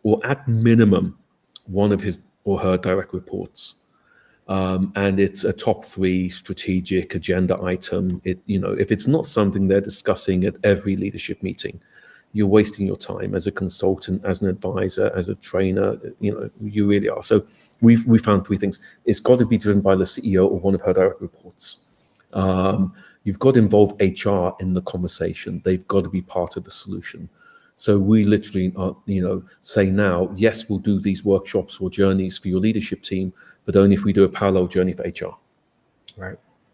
[SPEAKER 2] or at minimum one of his or her direct reports. And it's a top 3 strategic agenda item. If it's not something they're discussing at every leadership meeting, you're wasting your time as a consultant, as an advisor, as a trainer. You really are. So we found 3 things. It's got to be driven by the CEO or one of her direct reports. You've got to involve HR in the conversation. They've got to be part of the solution. So we literally, say now, yes, we'll do these workshops or journeys for your leadership team, but only if we do a parallel journey for HR.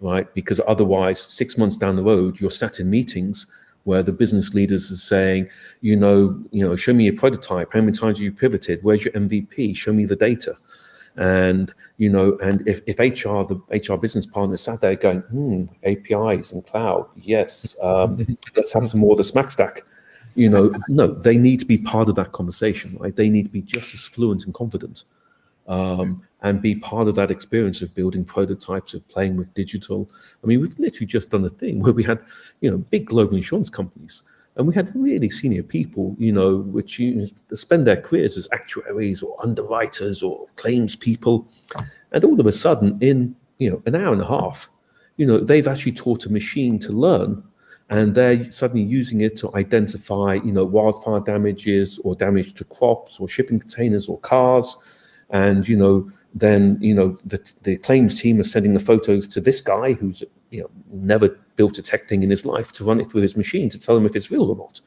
[SPEAKER 2] Right? Because otherwise, 6 months down the road, you're sat in meetings where the business leaders are saying, show me your prototype. How many times have you pivoted? Where's your MVP? Show me the data. And and if the HR business partner sat there going, APIs and cloud, yes, let's have some more of the smack stack. No, they need to be part of that conversation, right? They need to be just as fluent and confident, and be part of that experience of building prototypes, of playing with digital. I mean, we've literally just done a thing where we had, big global insurance companies, and we had really senior people, which spend their careers as actuaries or underwriters or claims people, and all of a sudden, in an hour and a half, they've actually taught a machine to learn, and they're suddenly using it to identify, wildfire damages or damage to crops or shipping containers or cars. And then the claims team is sending the photos to this guy who's never built a tech thing in his life to run it through his machine to tell him if it's real or not.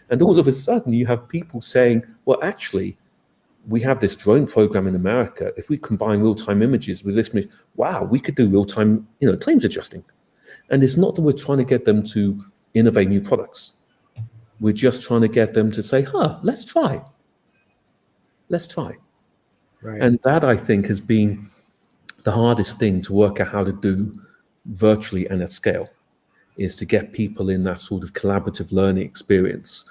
[SPEAKER 2] And all of a sudden you have people saying, well, actually, we have this drone program in America. If we combine real-time images with this, wow, we could do real-time claims adjusting. And it's not that we're trying to get them to innovate new products. We're just trying to get them to say, let's try. Right. And that, I think, has been the hardest thing to work out how to do virtually and at scale, is to get people in that sort of collaborative learning experience,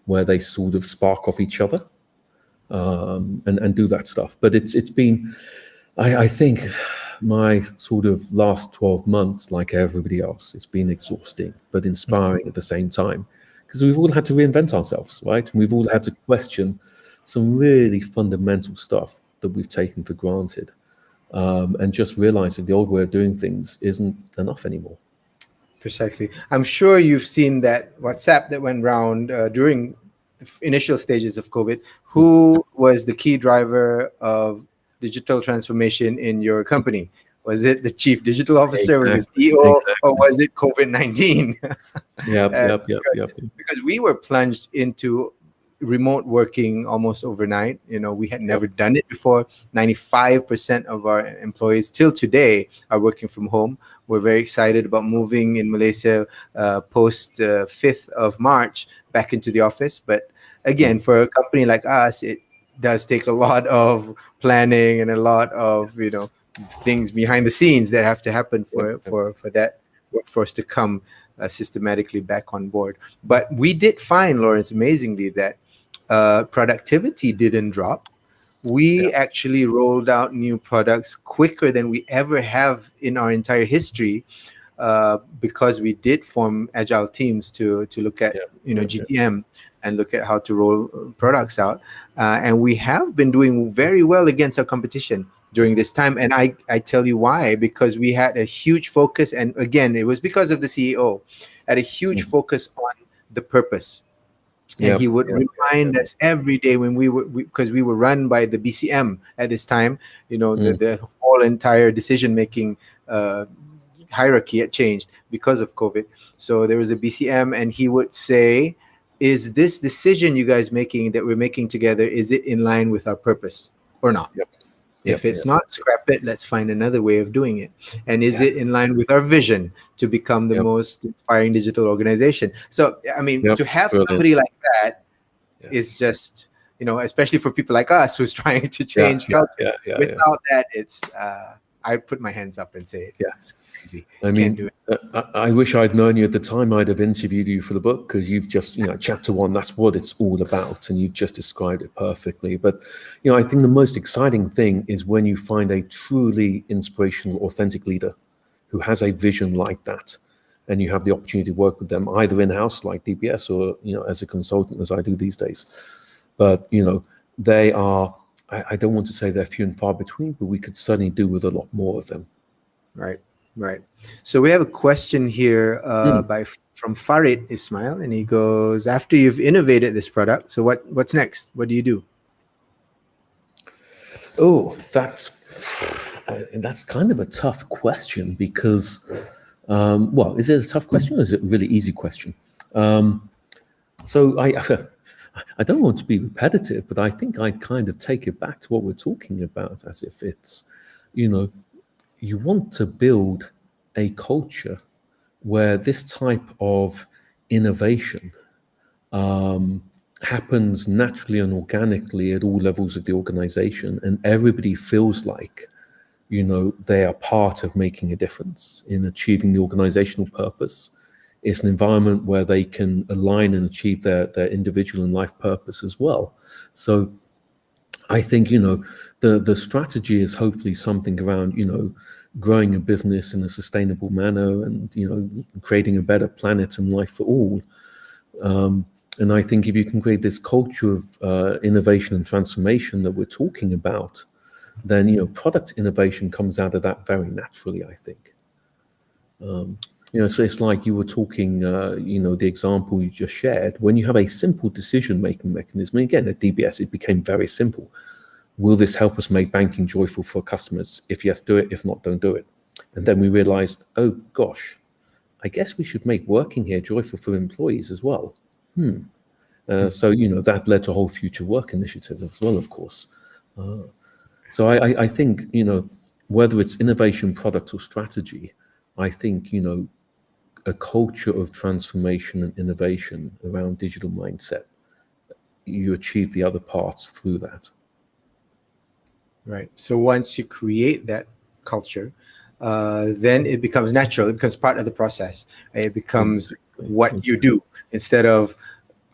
[SPEAKER 2] where they sort of spark off each other, and do that stuff. But it's been, I think, my sort of last 12 months, like everybody else, it's been exhausting but inspiring at the same time, because we've all had to reinvent ourselves, right? And we've all had to question some really fundamental stuff that we've taken for granted, and just realize that the old way of doing things isn't enough anymore.
[SPEAKER 1] Precisely. I'm sure you've seen that WhatsApp that went round during the initial stages of COVID. Who was the key driver of digital transformation in your company? Was it the chief digital officer? Exactly. Was it CEO? Exactly. Or was it COVID-19?
[SPEAKER 2] Yep.
[SPEAKER 1] Because we were plunged into remote working almost overnight. We had never done it before. 95% of our employees till today are working from home. We're very excited about moving in Malaysia post 5th of March back into the office. But again, for a company like us, it does take a lot of planning and a lot of things behind the scenes that have to happen for that workforce to come systematically back on board. But we did find, Laurence, amazingly, that productivity didn't drop. We actually rolled out new products quicker than we ever have in our entire history, because we did form agile teams to look at GTM and look at how to roll products out, and we have been doing very well against our competition during this time. And I tell you why: because we had a huge focus, and again, it was because of the CEO, had a huge focus on the purpose. And he would remind us every day when because we were run by the BCM at this time, the whole entire decision-making hierarchy had changed because of COVID. So there was a BCM, and he would say, is this decision you guys making that we're making together, is it in line with our purpose or not? If it's not, scrap it. Let's find another way of doing it. And is it in line with our vision to become the most inspiring digital organization? So, I mean, to have somebody like that is just, especially for people like us who's trying to change culture. Without that, it's, I put my hands up and say it's crazy.
[SPEAKER 2] I mean, I wish I'd known you at the time. I'd have interviewed you for the book, because you've just, chapter 1, that's what it's all about. And you've just described it perfectly. But, I think the most exciting thing is when you find a truly inspirational, authentic leader who has a vision like that, and you have the opportunity to work with them either in-house like DBS or, as a consultant, as I do these days. But, they are, I don't want to say they're few and far between, but we could certainly do with a lot more of them.
[SPEAKER 1] Right. So we have a question here from Farid Ismail, and he goes, after you've innovated this product, so what's next? What do you do?
[SPEAKER 2] Oh, that's kind of a tough question, because, is it a tough question or is it a really easy question? So I don't want to be repetitive, but I think I kind of take it back to what we're talking about, as if it's, you want to build a culture where this type of innovation happens naturally and organically at all levels of the organization, and everybody feels like, they are part of making a difference in achieving the organizational purpose. It's an environment where they can align and achieve their individual and life purpose as well. So I think, the strategy is hopefully something around, growing a business in a sustainable manner and, creating a better planet and life for all. And I think if you can create this culture of innovation and transformation that we're talking about, then product innovation comes out of that very naturally, I think. So it's like you were talking, the example you just shared. When you have a simple decision-making mechanism, and again, at DBS, it became very simple. Will this help us make banking joyful for customers? If yes, do it. If not, don't do it. And then we realized, oh gosh, I guess we should make working here joyful for employees as well. So, that led to a whole future work initiative as well, of course. So I think, whether it's innovation, product, or strategy, I think, a culture of transformation and innovation around digital mindset, you achieve the other parts through that.
[SPEAKER 1] Right. So once you create that culture, then it becomes natural. It becomes part of the process. It becomes what you do instead of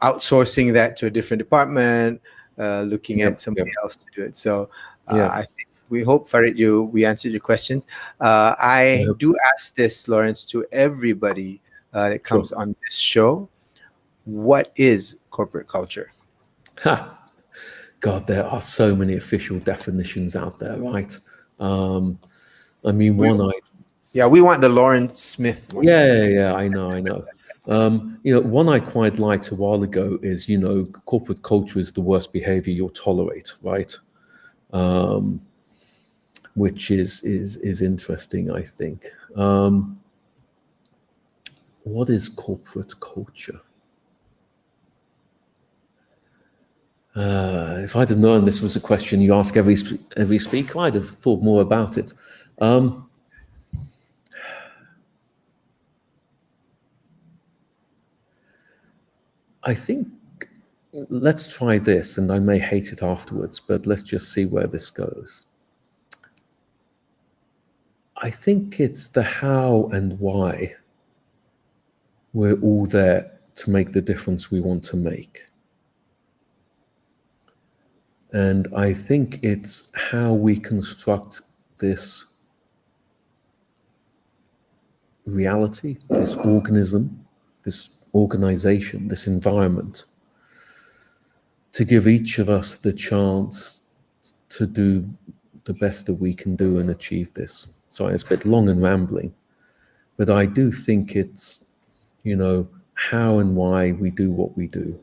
[SPEAKER 1] outsourcing that to a different department, looking at somebody else to do it. So I think we hope, Farid, we answered your questions. I do ask this, Laurence, to everybody that comes on this show. What is corporate culture?
[SPEAKER 2] God, there are so many official definitions out there, right? I mean,
[SPEAKER 1] we want the Laurence Smith one.
[SPEAKER 2] Yeah, I know. One I quite liked a while ago is, corporate culture is the worst behavior you'll tolerate, right? Which is interesting, I think. What is corporate culture? If I'd have known this was a question you ask every speaker, I'd have thought more about it. I think let's try this, and I may hate it afterwards, but let's just see where this goes. I think it's the how and why we're all there to make the difference we want to make. And I think it's how we construct this reality, this organism, this organization, this environment, to give each of us the chance to do the best that we can do and achieve this. Sorry, it's a bit long and rambling, but I do think it's, how and why we do what we do.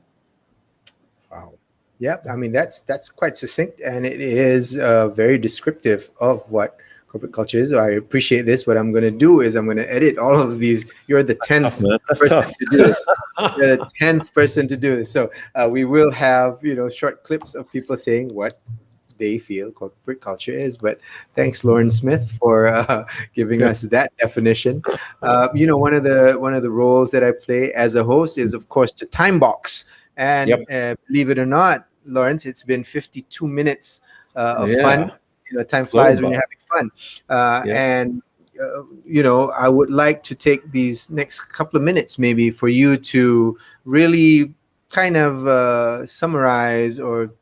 [SPEAKER 1] Wow. Yeah, I mean, that's quite succinct, and it is very descriptive of what corporate culture is. I appreciate this. What I'm going to do is I'm going to edit all of these. You're the 10th person to do this. You're the 10th person to do this. So we will have, short clips of people saying what they feel corporate culture is. But thanks, Laurence Smith, for giving us that definition. One of the roles that I play as a host is, of course, the time box. And believe it or not, Laurence, it's been 52 minutes of fun. Time flies when you're having fun. And I would like to take these next couple of minutes maybe for you to really kind of summarize or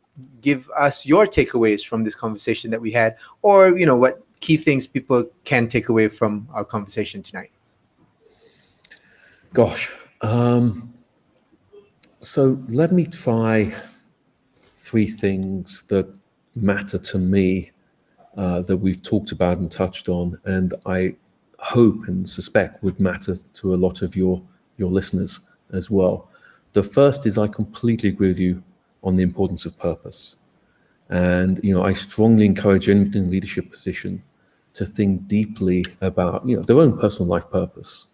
[SPEAKER 1] give us your takeaways from this conversation that we had, or what key things people can take away from our conversation tonight.
[SPEAKER 2] Gosh. So let me try 3 things that matter to me that we've talked about and touched on, and I hope and suspect would matter to a lot of your listeners as well. The first is I completely agree with you on the importance of purpose. And, I strongly encourage anyone in a leadership position to think deeply about, their own personal life purpose,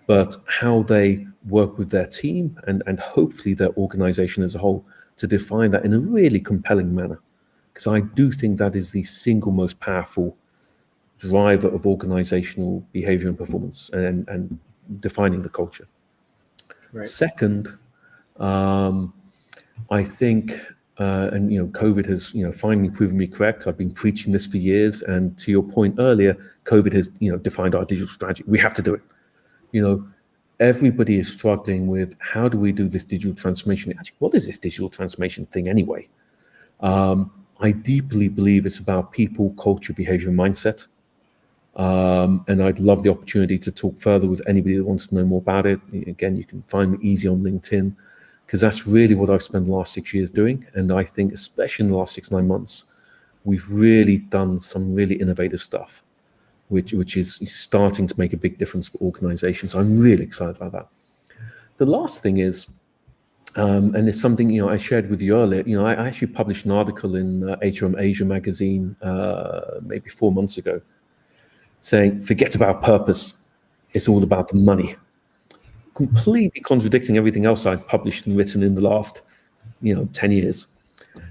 [SPEAKER 2] but how they work with their team and hopefully their organization as a whole to define that in a really compelling manner. Because I do think that is the single most powerful driver of organizational behavior and performance and defining the culture. Right. Second, I think, and COVID has finally proven me correct. I've been preaching this for years, and to your point earlier, COVID has defined our digital strategy. We have to do it. You know, everybody is struggling with how do we do this digital transformation? Actually, what is this digital transformation thing anyway? I deeply believe it's about people, culture, behavior, and mindset. And I'd love the opportunity to talk further with anybody that wants to know more about it. Again, you can find me easy on LinkedIn, because that's really what I've spent the last 6 years doing. And I think, especially in the last 6, 9 months, we've really done some really innovative stuff, which is starting to make a big difference for organizations. I'm really excited about that. The last thing is, and it's something I shared with you earlier. I actually published an article in HRM Asia magazine maybe 4 months ago, saying, forget about purpose, it's all about the money. Completely contradicting everything else I'd published and written in the last 10 years.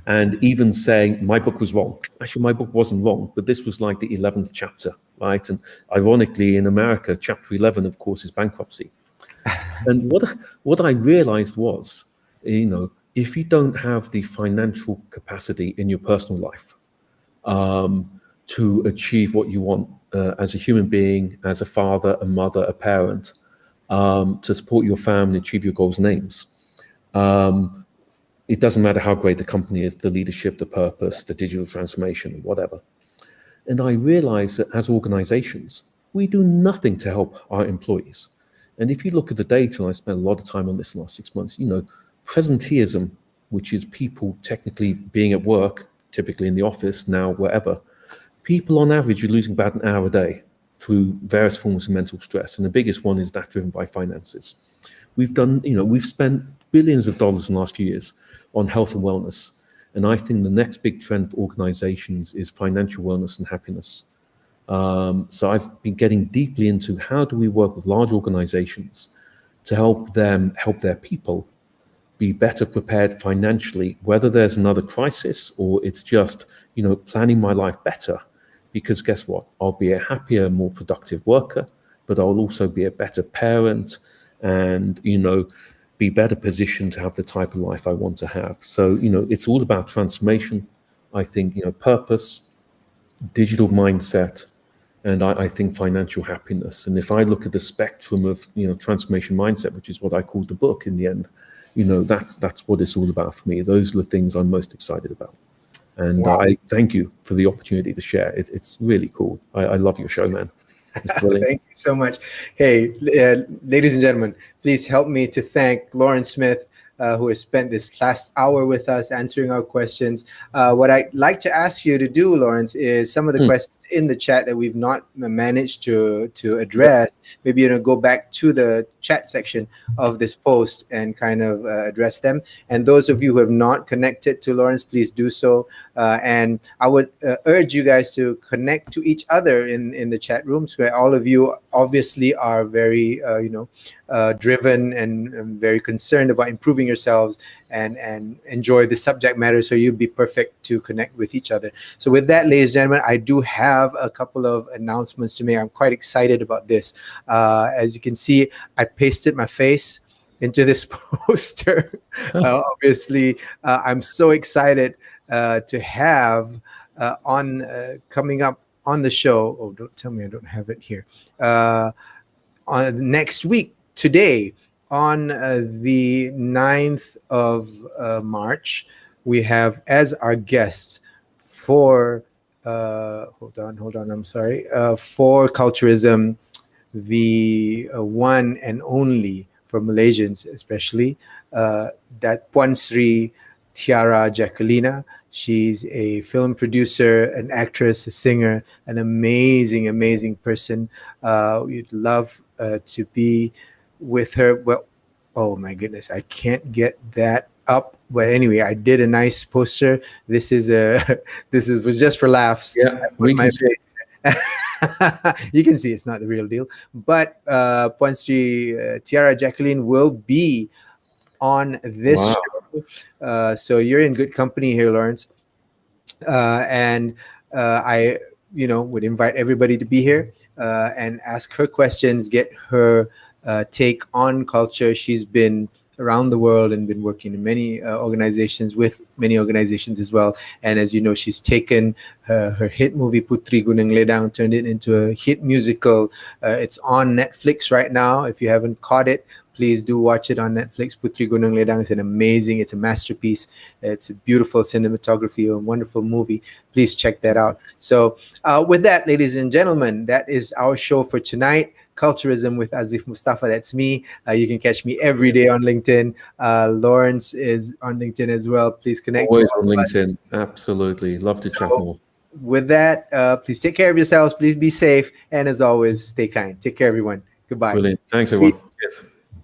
[SPEAKER 2] And even saying my book was wrong. Actually, my book wasn't wrong, but this was like the 11th chapter, right? And ironically, in America, chapter 11, of course, is bankruptcy. And what I realized was, if you don't have the financial capacity in your personal life to achieve what you want as a human being, as a father, a mother, a parent, to support your family, achieve your goals and aims, it doesn't matter how great the company is, the leadership, the purpose, the digital transformation, whatever. And I realized that as organizations, we do nothing to help our employees. And if you look at the data, and I spent a lot of time on this in the last 6 months, presenteeism, which is people technically being at work, typically in the office, now wherever, people on average are losing about an hour a day through various forms of mental stress. And the biggest one is that driven by finances. We've spent billions of dollars in the last few years on health and wellness. And I think the next big trend for organizations is financial wellness and happiness. So I've been getting deeply into how do we work with large organizations to help them help their people be better prepared financially, whether there's another crisis or it's just, planning my life better. Because guess what? I'll be a happier, more productive worker, but I'll also be a better parent and, be better positioned to have the type of life I want to have. So, it's all about transformation. I think, purpose, digital mindset, and I think financial happiness. And if I look at the spectrum of, transformation mindset, which is what I called the book in the end, that's what it's all about for me. Those are the things I'm most excited about. And wow. I thank you for the opportunity to share. It's really cool. I love your show, man. It's brilliant.
[SPEAKER 1] Thank you so much. Hey, ladies and gentlemen, please help me to thank Laurence Smith, who has spent this last hour with us answering our questions. What I'd like to ask you to do, Laurence, is some of the questions in the chat that we've not managed to address, maybe go back to the chat section of this post and kind of address them. And those of you who have not connected to Laurence, please do so. And I would urge you guys to connect to each other in the chat rooms, where all of you obviously are very, driven and very concerned about improving yourselves and enjoy the subject matter. So you'd be perfect to connect with each other. So with that, ladies and gentlemen, I do have a couple of announcements to make. I'm quite excited about this. As you can see, I pasted my face into this poster. Obviously, I'm so excited to have coming up on the show. Oh, don't tell me I don't have it here. On next week, today, on the 9th of March, we have as our guest for hold on, I'm sorry, for Culturism, the one and only, for Malaysians especially, that Puan Sri Tiara Jacquelina. She's a film producer, an actress, a singer, an amazing, amazing person. We'd love to be with her. Well, oh my goodness, I can't get that up. But anyway, I did a nice poster. This was just for laughs.
[SPEAKER 2] Yeah, we can see it.
[SPEAKER 1] You can see it's not the real deal. But Puan Sri Tiara Jacqueline will be on this show. So you're in good company here, Laurence. And I, would invite everybody to be here and ask her questions, get her take on culture. She's been around the world and been working in many organizations, with many organizations as well. And as you know, she's taken her hit movie Putri Gunung Ledang, turned it into a hit musical. It's on Netflix right now. If you haven't caught it, please do watch it on Netflix. Putri Gunung Ledang is it's a masterpiece. It's a beautiful cinematography, a wonderful movie. Please check that out. So, with that, ladies and gentlemen, that is our show for tonight. Culturism with Azif Mustafa. That's me. You can catch me every day on LinkedIn. Lawrence is on LinkedIn as well. Please connect to
[SPEAKER 2] Always
[SPEAKER 1] all
[SPEAKER 2] on
[SPEAKER 1] of us.
[SPEAKER 2] LinkedIn. Absolutely. Love to chat
[SPEAKER 1] So,
[SPEAKER 2] more.
[SPEAKER 1] with that, please take care of yourselves. Please be safe. And as always, stay kind. Take care, everyone. Goodbye.
[SPEAKER 2] Brilliant. Thanks,
[SPEAKER 1] See
[SPEAKER 2] everyone. Cheers.